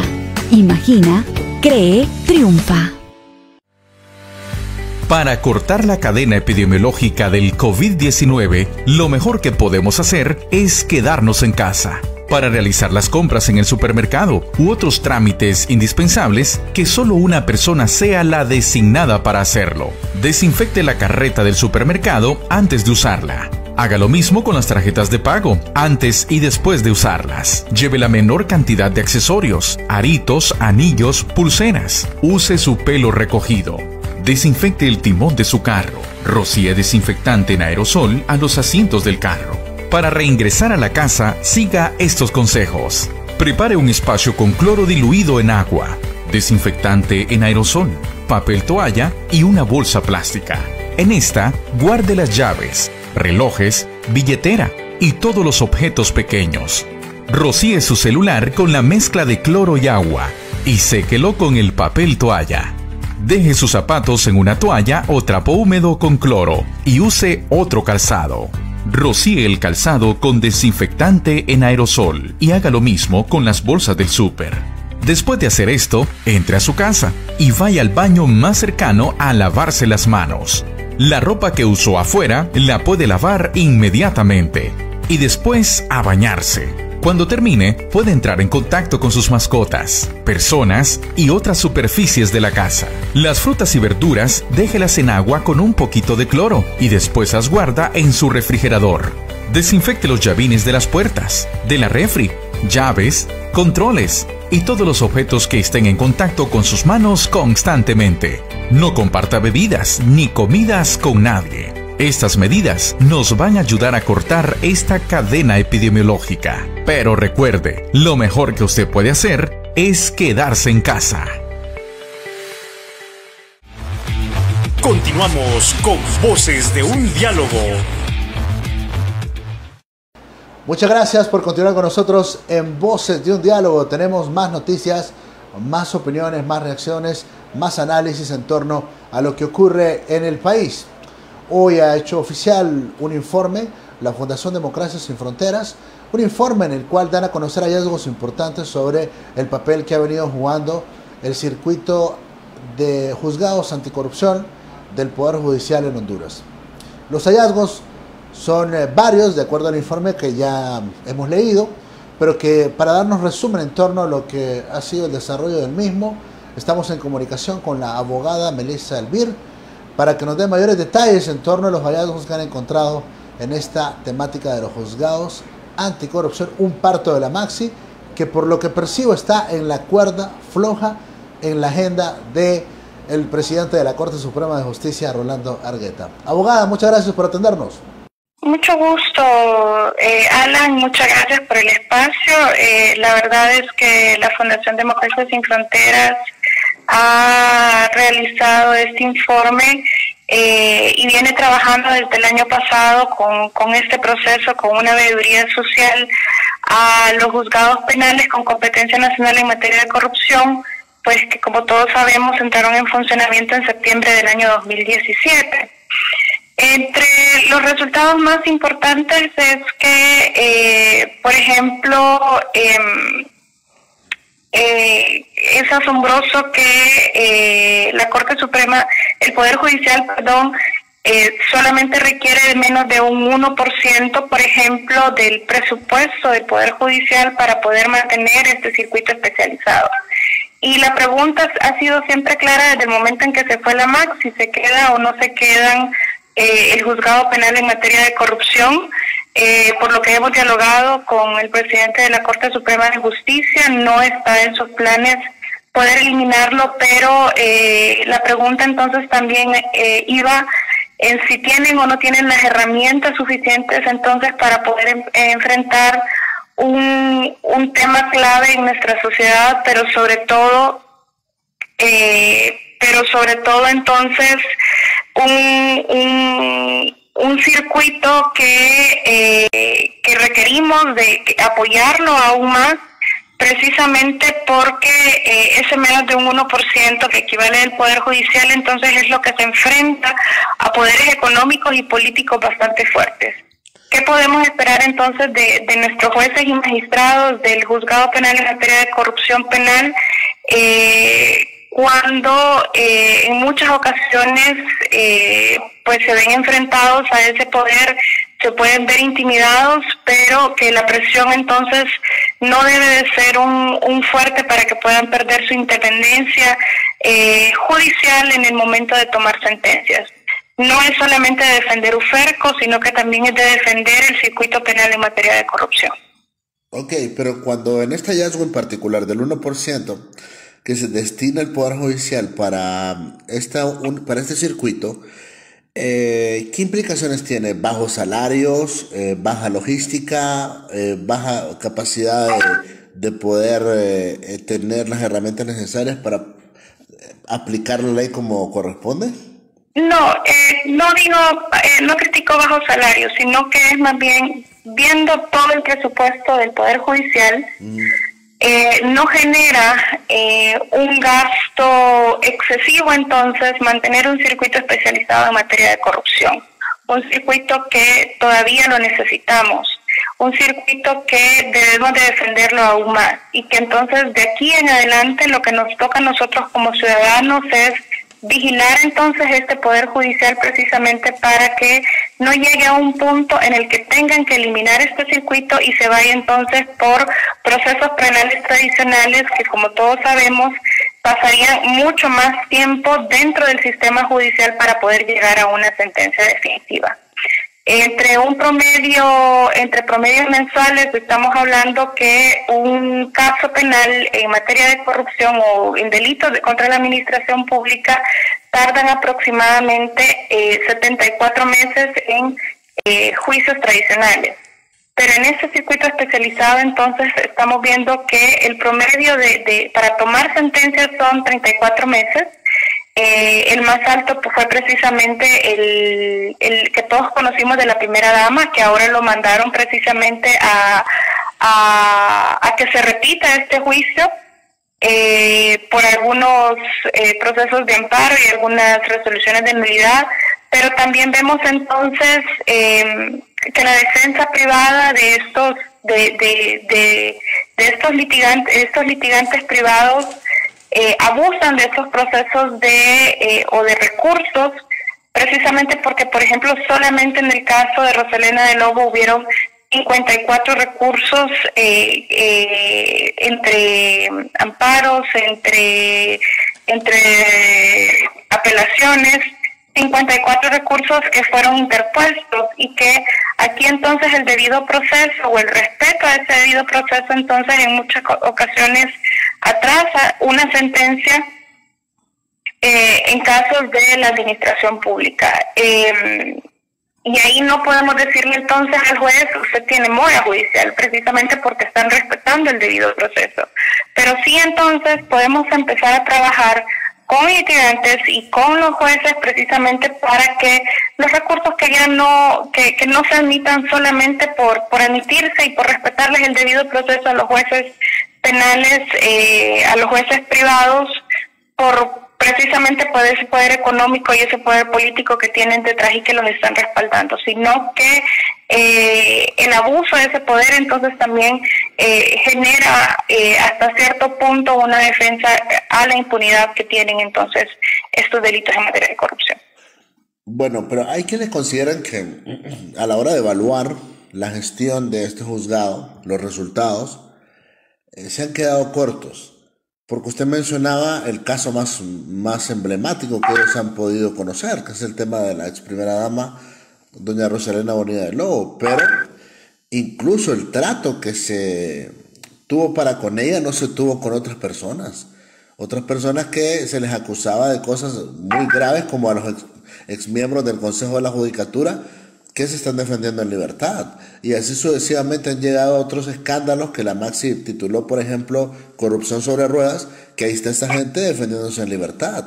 [SPEAKER 12] Imagina, cree, triunfa.
[SPEAKER 13] Para cortar la cadena epidemiológica del COVID-19, lo mejor que podemos hacer es quedarnos en casa. Para realizar las compras en el supermercado u otros trámites indispensables, que solo una persona sea la designada para hacerlo. Desinfecte la carreta del supermercado antes de usarla. Haga lo mismo con las tarjetas de pago, antes y después de usarlas. Lleve la menor cantidad de accesorios, aritos, anillos, pulseras. Use su pelo recogido. Desinfecte el timón de su carro. Rocíe desinfectante en aerosol a los asientos del carro. Para reingresar a la casa, siga estos consejos. Prepare un espacio con cloro diluido en agua, desinfectante en aerosol, papel toalla y una bolsa plástica. En esta, guarde las llaves, relojes, billetera y todos los objetos pequeños. Rocíe su celular con la mezcla de cloro y agua y séquelo con el papel toalla. Deje sus zapatos en una toalla o trapo húmedo con cloro y use otro calzado. Rocíe el calzado con desinfectante en aerosol y haga lo mismo con las bolsas del súper. Después de hacer esto, entre a su casa y vaya al baño más cercano a lavarse las manos. La ropa que usó afuera la puede lavar inmediatamente y después a bañarse. Cuando termine, puede entrar en contacto con sus mascotas, personas y otras superficies de la casa. Las frutas y verduras, déjelas en agua con un poquito de cloro y después las guarda en su refrigerador. Desinfecte los llavines de las puertas, de la refri, llaves, controles y todos los objetos que estén en contacto con sus manos constantemente. No comparta bebidas ni comidas con nadie. Estas medidas nos van a ayudar a cortar esta cadena epidemiológica. Pero recuerde, lo mejor que usted puede hacer es quedarse en casa.
[SPEAKER 2] Continuamos con Voces de un Diálogo.
[SPEAKER 3] Muchas gracias por continuar con nosotros en Voces de un Diálogo. Tenemos más noticias, más opiniones, más reacciones, más análisis en torno a lo que ocurre en el país. Hoy ha hecho oficial un informe la Fundación Democracia Sin Fronteras, un informe en el cual dan a conocer hallazgos importantes sobre el papel que ha venido jugando el circuito de juzgados anticorrupción del Poder Judicial en Honduras. Los hallazgos son varios, de acuerdo al informe que ya hemos leído, pero que para darnos resumen en torno a lo que ha sido el desarrollo del mismo, estamos en comunicación con la abogada Melissa Elvir para que nos dé mayores detalles en torno a los hallazgos que han encontrado en esta temática de los juzgados anticorrupción, un parto de la Maxi, que por lo que percibo está en la cuerda floja en la agenda del presidente de la Corte Suprema de Justicia, Rolando Argueta. Abogada, muchas gracias por atendernos.
[SPEAKER 14] Mucho gusto, Alan, muchas gracias por el espacio. La verdad es que la Fundación Democracia Sin Fronteras ha realizado este informe y viene trabajando desde el año pasado con este proceso, con una veeduría social a los juzgados penales con competencia nacional en materia de corrupción, pues que como todos sabemos entraron en funcionamiento en septiembre del año 2017. Entre los resultados más importantes es que, por ejemplo, es asombroso que la Corte Suprema, el Poder Judicial, solamente requiere de menos de un 1%, por ejemplo, del presupuesto del Poder Judicial para poder mantener este circuito especializado. Y la pregunta ha sido siempre clara desde el momento en que se fue la MAC, si se queda o no se quedan el juzgado penal en materia de corrupción. Por lo que hemos dialogado con el presidente de la Corte Suprema de Justicia, no está en sus planes poder eliminarlo, pero la pregunta entonces también iba en si tienen o no tienen las herramientas suficientes entonces para poder enfrentar un tema clave en nuestra sociedad, pero sobre todo entonces un circuito que requerimos de apoyarlo aún más, precisamente porque ese menos de un 1% que equivale al Poder Judicial entonces es lo que se enfrenta a poderes económicos y políticos bastante fuertes. ¿Qué podemos esperar entonces de nuestros jueces y magistrados del juzgado penal en materia de corrupción penal cuando en muchas ocasiones pues se ven enfrentados a ese poder, se pueden ver intimidados, pero que la presión entonces no debe de ser un fuerte para que puedan perder su independencia judicial en el momento de tomar sentencias? No es solamente de defender UFERCO, sino que también es de defender el circuito penal en materia de corrupción.
[SPEAKER 3] Ok, pero cuando en este hallazgo en particular del 1% que se destina el Poder Judicial para este circuito, ¿qué implicaciones tiene? ¿Bajos salarios, baja logística, baja capacidad de poder tener las herramientas necesarias para aplicar la ley como corresponde?
[SPEAKER 14] No, no critico bajos salarios, sino que es más bien viendo todo el presupuesto del Poder Judicial, no genera un gasto excesivo entonces mantener un circuito especializado en materia de corrupción, un circuito que todavía lo necesitamos, un circuito que debemos de defenderlo aún más y que entonces de aquí en adelante lo que nos toca a nosotros como ciudadanos es vigilar entonces este Poder Judicial precisamente para que no llegue a un punto en el que tengan que eliminar este circuito y se vaya entonces por procesos penales tradicionales que, como todos sabemos, pasarían mucho más tiempo dentro del sistema judicial para poder llegar a una sentencia definitiva. Entre promedios mensuales estamos hablando que un caso penal en materia de corrupción o en delitos contra la administración pública tardan aproximadamente 74 meses en juicios tradicionales. Pero en este circuito especializado entonces estamos viendo que el promedio para tomar sentencias son 34 meses. El más alto fue precisamente el que todos conocimos de la primera dama, que ahora lo mandaron precisamente a que se repita este juicio por algunos procesos de amparo y algunas resoluciones de nulidad, pero también vemos entonces que la defensa privada de estos litigantes privados abusan de estos procesos o de recursos, precisamente porque, por ejemplo, solamente en el caso de Rosalena de Lobo hubieron 54 recursos entre amparos, entre apelaciones, 54 recursos que fueron interpuestos, y que aquí entonces el debido proceso o el respeto a ese debido proceso entonces en muchas ocasiones atrasa una sentencia en casos de la administración pública. Y ahí no podemos decirle entonces al juez, usted tiene mora judicial, precisamente porque están respetando el debido proceso. Pero sí entonces podemos empezar a trabajar con litigantes y con los jueces precisamente para que los recursos que ya no se admitan solamente por emitirse y por respetarles el debido proceso a los jueces penales, a los jueces privados, por precisamente por ese poder económico y ese poder político que tienen detrás y que los están respaldando, sino que el abuso de ese poder entonces también genera hasta cierto punto una defensa a la impunidad que tienen entonces estos delitos en materia de corrupción.
[SPEAKER 3] Bueno, pero hay quienes consideran que a la hora de evaluar la gestión de este juzgado, los resultados se han quedado cortos. Porque usted mencionaba el caso más emblemático que ellos han podido conocer, que es el tema de la ex primera dama, doña Rosalena Bonilla del Lobo, pero incluso el trato que se tuvo para con ella no se tuvo con otras personas que se les acusaba de cosas muy graves, como a los ex miembros del Consejo de la Judicatura, que se están defendiendo en libertad. Y así sucesivamente han llegado otros escándalos que la Maxi tituló, por ejemplo, corrupción sobre ruedas, que ahí está esta gente defendiéndose en libertad.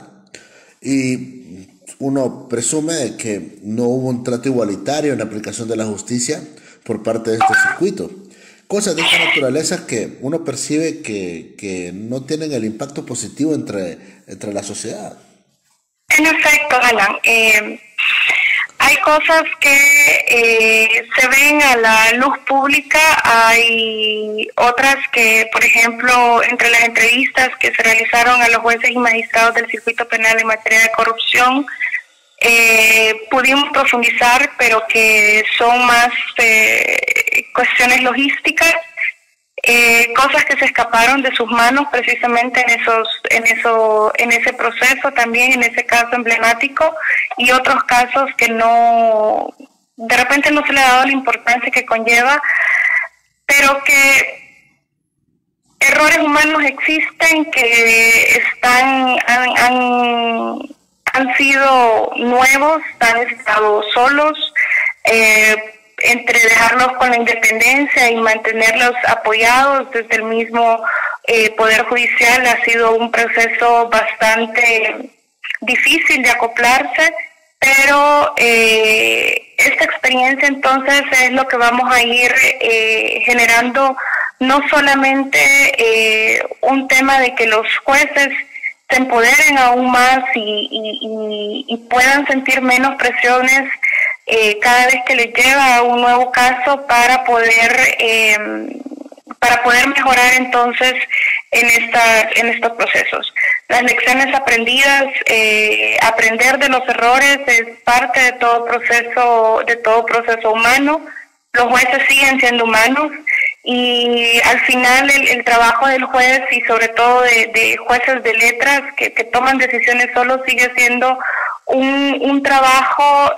[SPEAKER 3] Y uno presume de que no hubo un trato igualitario en la aplicación de la justicia por parte de este circuito. Cosas de esta naturaleza que uno percibe que no tienen el impacto positivo entre la sociedad.
[SPEAKER 14] En efecto, Alan, hay cosas que se ven a la luz pública, hay otras que, por ejemplo, entre las entrevistas que se realizaron a los jueces y magistrados del circuito penal en materia de corrupción, pudimos profundizar, pero que son más cuestiones logísticas, cosas que se escaparon de sus manos precisamente en ese proceso, también en ese caso emblemático, y otros casos que de repente no se le ha dado la importancia que conlleva, pero que errores humanos existen, que han sido nuevos, han estado solos, entre dejarlos con la independencia y mantenerlos apoyados desde el mismo Poder Judicial ha sido un proceso bastante difícil de acoplarse, pero esta experiencia entonces es lo que vamos a ir generando, no solamente un tema de que los jueces se empoderen aún más y puedan sentir menos presiones cada vez que les lleva a un nuevo caso para poder mejorar entonces en estos procesos. Las lecciones aprendidas, aprender de los errores es parte de todo proceso humano. Los jueces siguen siendo humanos y al final el trabajo del juez y sobre todo de jueces de letras que toman decisiones solos sigue siendo un trabajo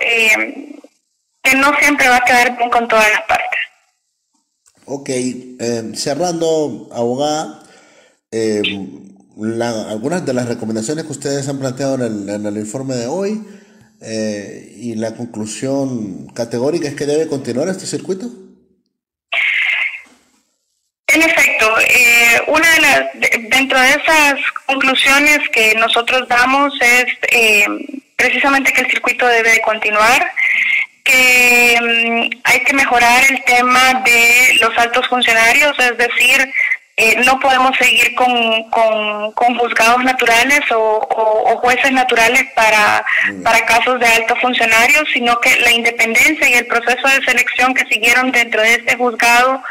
[SPEAKER 14] que no siempre va a quedar bien con todas las partes.
[SPEAKER 3] Ok, cerrando, abogada, algunas de las recomendaciones que ustedes han planteado en el informe de hoy y la conclusión categórica es que debe continuar este circuito.
[SPEAKER 14] En efecto, dentro de esas conclusiones que nosotros damos es precisamente que el circuito debe de continuar, que hay que mejorar el tema de los altos funcionarios, es decir, no podemos seguir con juzgados naturales o jueces naturales para casos de altos funcionarios, sino que la independencia y el proceso de selección que siguieron dentro de este juzgado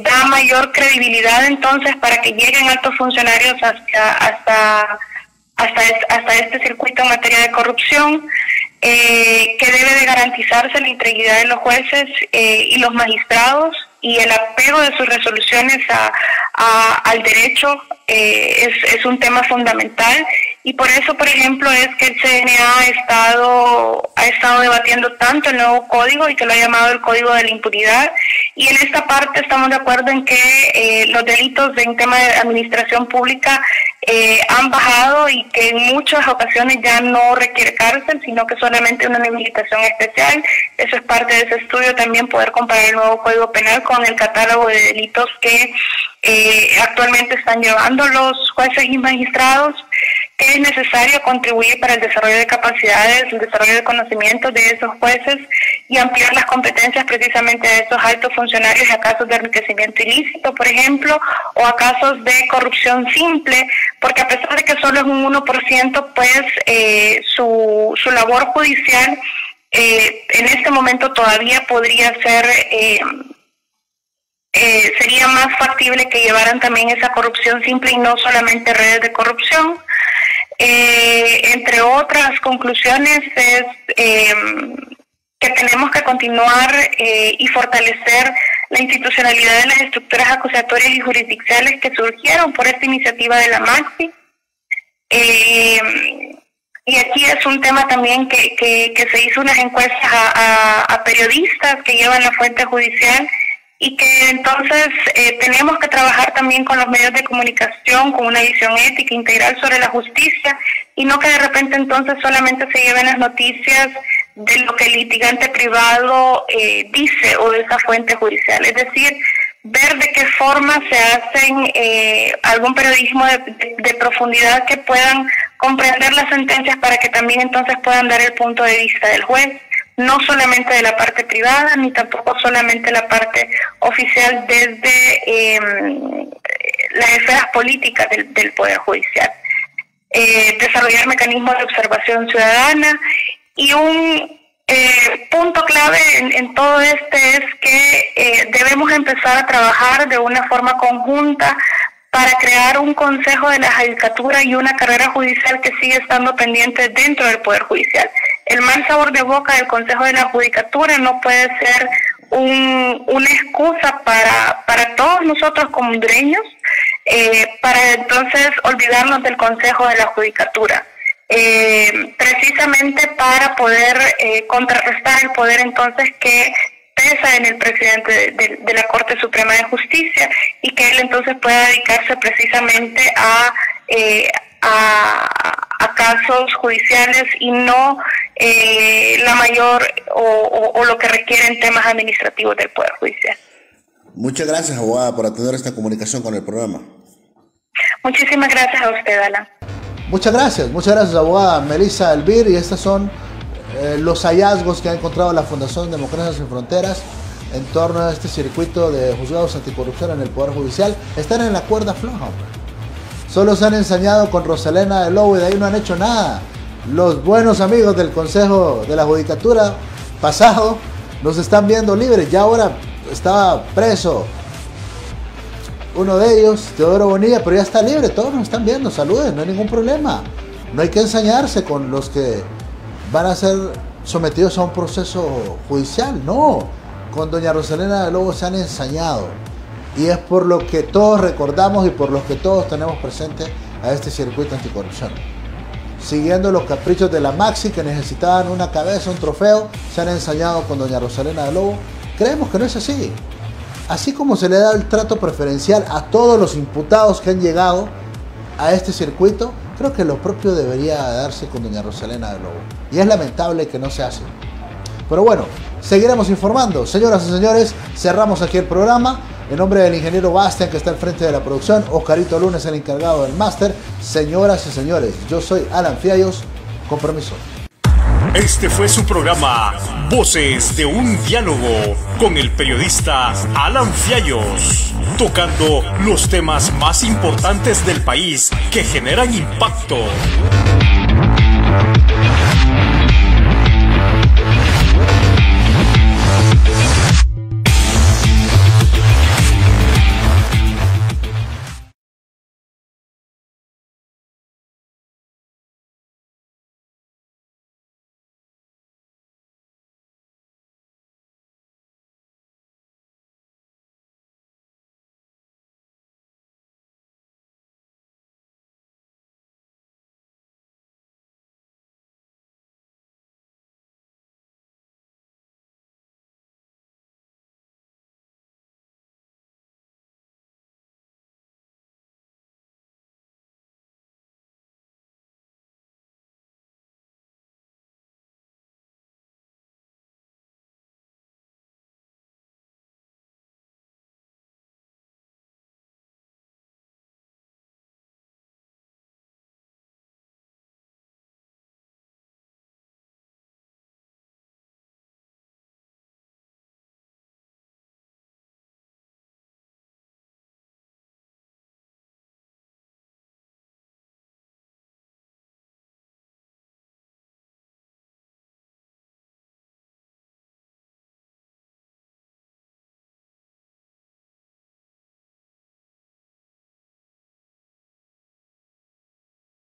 [SPEAKER 14] da mayor credibilidad entonces para que lleguen altos funcionarios hasta este circuito en materia de corrupción. que debe de garantizarse la integridad de los jueces y los magistrados, y el apego de sus resoluciones al derecho es un tema fundamental, y por eso, por ejemplo, es que el CNA ha estado debatiendo tanto el nuevo código, y que lo ha llamado el Código de la Impunidad, y en esta parte estamos de acuerdo en que los delitos en tema de administración pública han bajado, y que en muchas ocasiones ya no requiere cárcel, sino que solamente una inhabilitación especial. Eso es parte de ese estudio, también poder comparar el nuevo Código Penal con el catálogo de delitos que actualmente están llevando los jueces y magistrados, que es necesario contribuir para el desarrollo de capacidades, el desarrollo de conocimientos de esos jueces, y ampliar las competencias precisamente de esos altos funcionarios a casos de enriquecimiento ilícito, por ejemplo, o a casos de corrupción simple, porque a pesar de que solo es un 1%, pues su labor judicial en este momento todavía podría ser, sería más factible que llevaran también esa corrupción simple y no solamente redes de corrupción. Entre otras conclusiones es que tenemos que continuar y fortalecer la institucionalidad de las estructuras acusatorias y jurisdiccionales que surgieron por esta iniciativa de la MAXI. Y aquí es un tema también que se hizo unas encuestas a periodistas que llevan la fuente judicial, y que entonces tenemos que trabajar también con los medios de comunicación con una visión ética integral sobre la justicia, y no que de repente entonces solamente se lleven las noticias de lo que el litigante privado dice o de esa fuente judicial. Es decir, ver de qué forma se hacen algún periodismo de profundidad que puedan comprender las sentencias, para que también entonces puedan dar el punto de vista del juez, no solamente de la parte privada, ni tampoco solamente la parte oficial desde las esferas políticas del Poder Judicial. Desarrollar mecanismos de observación ciudadana, y un punto clave en todo es que debemos empezar a trabajar de una forma conjunta para crear un consejo de la judicatura y una carrera judicial que sigue estando pendiente dentro del Poder Judicial. El mal sabor de boca del Consejo de la Judicatura no puede ser una excusa para todos nosotros como hondureños, para entonces olvidarnos del Consejo de la Judicatura, precisamente para poder contrarrestar el poder entonces que pesa en el presidente de la Corte Suprema de Justicia, y que él entonces pueda dedicarse precisamente a casos judiciales y no la mayor o lo que requieren temas administrativos del Poder Judicial.
[SPEAKER 3] Muchas gracias, abogada, por atender esta comunicación con el programa.
[SPEAKER 14] Muchísimas gracias a usted, Alan.
[SPEAKER 3] Muchas gracias, abogada Melissa Elvir, y estos son los hallazgos que ha encontrado la Fundación Democracia Sin Fronteras en torno a este circuito de juzgados anticorrupción en el Poder Judicial. Están en la cuerda floja, hombre. Solo se han ensañado con Roselena de Lobo y de ahí no han hecho nada. Los buenos amigos del Consejo de la Judicatura pasado nos están viendo libres. Ya ahora estaba preso uno de ellos, Teodoro Bonilla, pero ya está libre. Todos nos están viendo. Saluden, no hay ningún problema. No hay que ensañarse con los que van a ser sometidos a un proceso judicial. No, con doña Roselena de Lobo se han ensañado. Y es por lo que todos recordamos y por lo que todos tenemos presente a este circuito anticorrupción. Siguiendo los caprichos de la Maxi, que necesitaban una cabeza, un trofeo, se han ensañado con doña Roselena de Lobo. Creemos que no es así. Así como se le da el trato preferencial a todos los imputados que han llegado a este circuito, creo que lo propio debería darse con doña Roselena de Lobo. Y es lamentable que no se hace. Pero bueno, seguiremos informando. Señoras y señores, cerramos aquí el programa. En nombre del ingeniero Bastian, que está al frente de la producción, Oscarito Lunes, el encargado del máster. Señoras y señores, yo soy Alan Fiallos. Con permiso.
[SPEAKER 2] Este fue su programa Voces de un Diálogo con el periodista Alan Fiallos, tocando los temas más importantes del país que generan impacto.